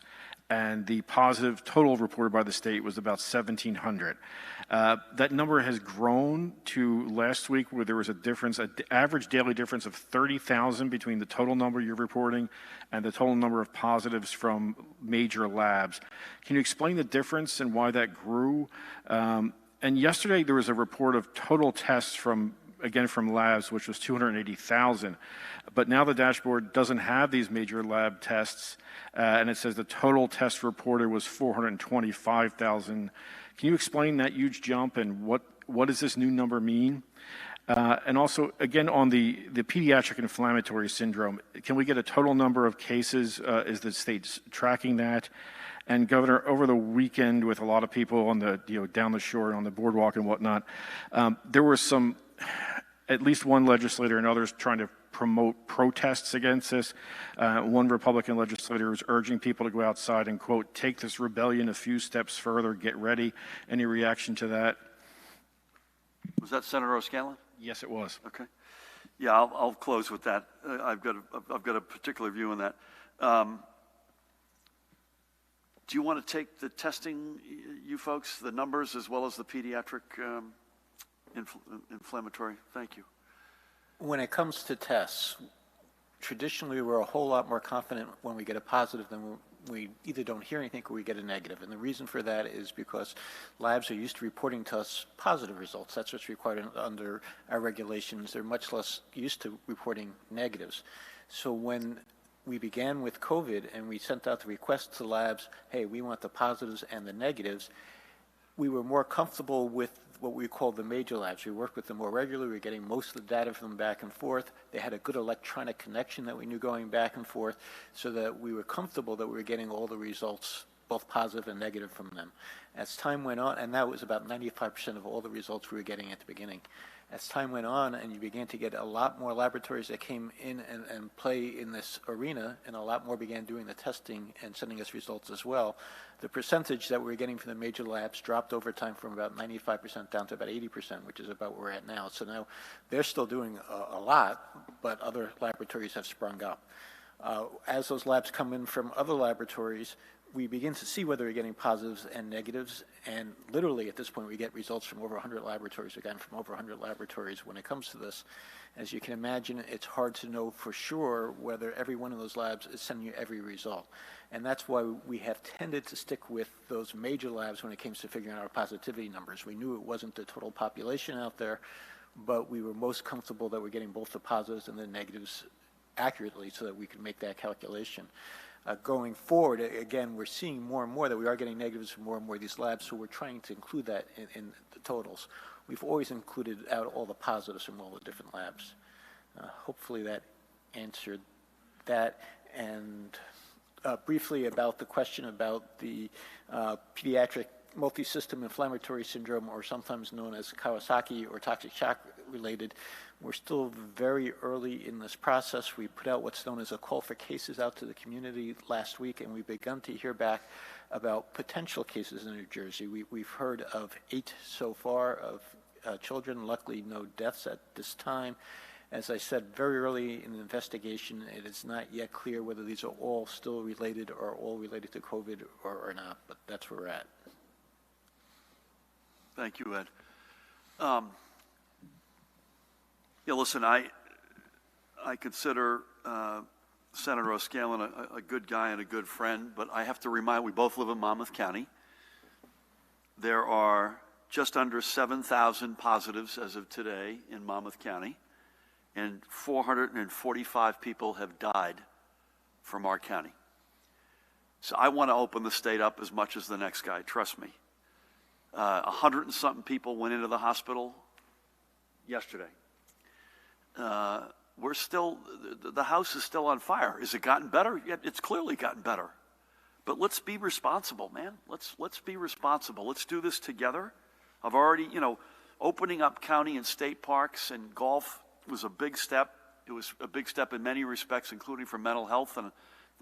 and the positive total reported by the state was about 1,700. That number has grown to last week where there was a difference, an average daily difference of 30,000 between the total number you're reporting and the total number of positives from major labs. Can you explain the difference and why that grew? And yesterday there was a report of total tests from again from labs, which was 280,000. But now the dashboard doesn't have these major lab tests, and it says the total test reported was 425,000. Can you explain that huge jump, and what does this new number mean? And also, again, on the pediatric inflammatory syndrome, can we get a total number of cases? Is the state tracking that? And Governor, over the weekend, with a lot of people on the down the shore on the boardwalk and whatnot, there were at least one legislator and others trying to promote protests against this. One Republican legislator was urging people to go outside and, quote, take this rebellion a few steps further, get ready. Any reaction to that? Was that Senator O'Scanlan? Yes, it was. Okay. Yeah, I'll close with that. I've got a particular view on that. Do you want to take the testing, you folks, the numbers, as well as the pediatric inflammatory? Thank you. When it comes to tests, traditionally we're a whole lot more confident when we get a positive than we either don't hear anything or we get a negative. And the reason for that is because labs are used to reporting to us positive results. That's what's required under our regulations. They're much less used to reporting negatives. So when we began with COVID and we sent out the request to labs, hey, we want the positives and the negatives, we were more comfortable with what we call the major labs. We worked with them more regularly. We were getting most of the data from them back and forth. They had a good electronic connection that we knew going back and forth, so that we were comfortable that we were getting all the results, both positive and negative, from them. As time went on, and that was about 95% of all the results we were getting at the beginning. As time went on and you began to get a lot more laboratories that came in and play in this arena, and a lot more began doing the testing and sending us results as well, the percentage that we were getting from the major labs dropped over time from about 95% down to about 80%, which is about where we're at now. So now they're still doing a lot, but other laboratories have sprung up. As those labs come in from other laboratories, we begin to see whether we're getting positives and negatives, and literally at this point we get results from over 100 laboratories, again from over 100 laboratories when it comes to this. As you can imagine, it's hard to know for sure whether every one of those labs is sending you every result. And that's why we have tended to stick with those major labs when it comes to figuring out our positivity numbers. We knew it wasn't the total population out there, but we were most comfortable that we're getting both the positives and the negatives accurately so that we could make that calculation. Going forward, again, we're seeing more and more that we are getting negatives from more and more of these labs, so we're trying to include that in the totals. We've always included out all the positives from all the different labs. Hopefully that answered that. And briefly about the question about the pediatric multi-system inflammatory syndrome, or sometimes known as Kawasaki or toxic shock related. We're still very early in this process. We put out what's known as a call for cases out to the community last week, and we've begun to hear back about potential cases in New Jersey. We've heard of 8 so far of children, luckily no deaths at this time. As I said, very early in the investigation, it is not yet clear whether these are all still related or all related to COVID or not, but that's where we're at. Thank you, Ed. Yeah, listen, I consider Senator O'Scanlan a good guy and a good friend, but I have to remind, we both live in Monmouth County. There are just under 7,000 positives as of today in Monmouth County, and 445 people have died from our county. So I want to open the state up as much as the next guy, trust me. 100 and something people went into the hospital yesterday. We're still, the house is still on fire. Has it gotten better? Yeah, it's clearly gotten better. But let's be responsible, man. Let's be responsible. Let's do this together. I've already, opening up county and state parks and golf was a big step. It was a big step in many respects, including for mental health, and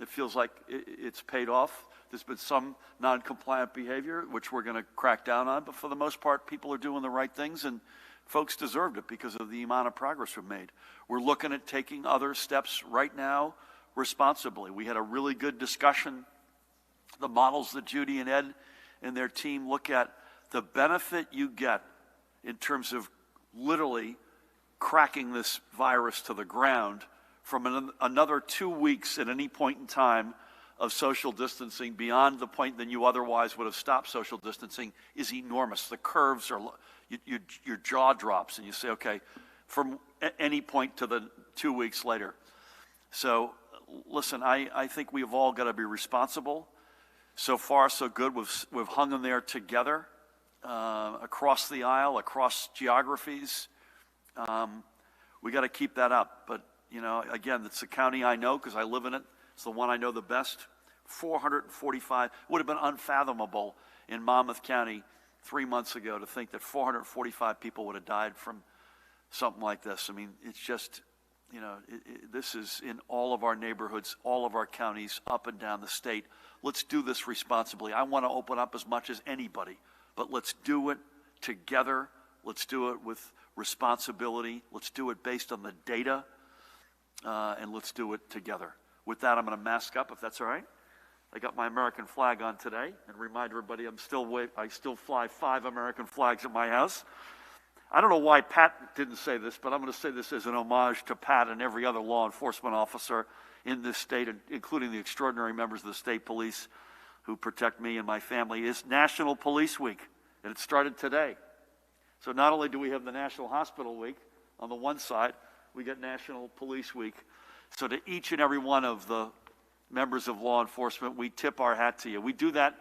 it feels like it's paid off. There's been some non-compliant behavior, which we're going to crack down on, but for the most part, people are doing the right things, and folks deserved it because of the amount of progress we've made. We're looking at taking other steps right now responsibly. We had a really good discussion. The models that Judy and Ed and their team look at, the benefit you get in terms of literally cracking this virus to the ground from another 2 weeks at any point in time of social distancing beyond the point that you otherwise would have stopped social distancing is enormous. The curves are, your jaw drops and you say, okay, from any point to the 2 weeks later. So, listen, I think we've all got to be responsible. So far, so good. We've hung in there together, across the aisle, across geographies. We got to keep that up. But, you know, again, it's the county I know because I live in it. It's the one I know the best. 445 would have been unfathomable in Monmouth County 3 months ago to think that 445 people would have died from something like this. I mean, it's just, you know, this is in all of our neighborhoods, all of our counties, up and down the state. Let's do this responsibly. I want to open up as much as anybody, but let's do it together. Let's do it with responsibility. Let's do it based on the data, and let's do it together. With that, I'm going to mask up, if that's all right. I got my American flag on today, and remind everybody I still fly 5 American flags at my house. I don't know why Pat didn't say this, but I'm going to say this as an homage to Pat and every other law enforcement officer in this state, including the extraordinary members of the state police who protect me and my family. It's National Police Week, and it started today. So not only do we have the National Hospital Week on the one side, we got National Police Week. So to each and every one of the members of law enforcement, we tip our hat to you. We do that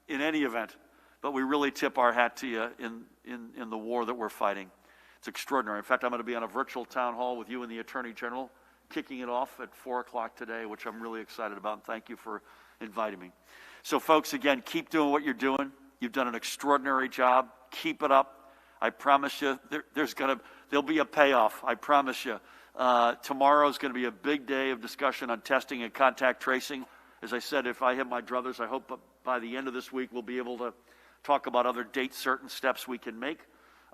in any event, but we really tip our hat to you in the war that we're fighting. It's extraordinary. In fact, I'm going to be on a virtual town hall with you and the Attorney General, kicking it off at 4 o'clock today, which I'm really excited about, and thank you for inviting me. So folks, again, keep doing what you're doing. You've done an extraordinary job. Keep it up. I promise you, there'll be a payoff. I promise you. Tomorrow is going to be a big day of discussion on testing and contact tracing. As I said, if I have my druthers, I hope by the end of this week we'll be able to talk about other date-certain steps we can make.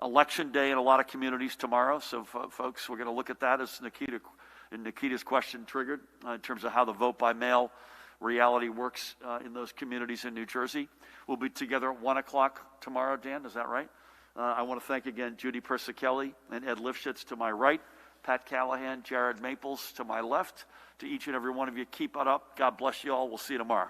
Election day in a lot of communities tomorrow, so folks, we're going to look at that as Nikita's question triggered in terms of how the vote-by-mail reality works in those communities in New Jersey. We'll be together at 1 o'clock tomorrow, Dan, is that right? I want to thank again Judy Persichelli and Ed Lifshitz to my right, Pat Callahan, Jared Maples to my left. To each and every one of you, keep it up. God bless you all. We'll see you tomorrow.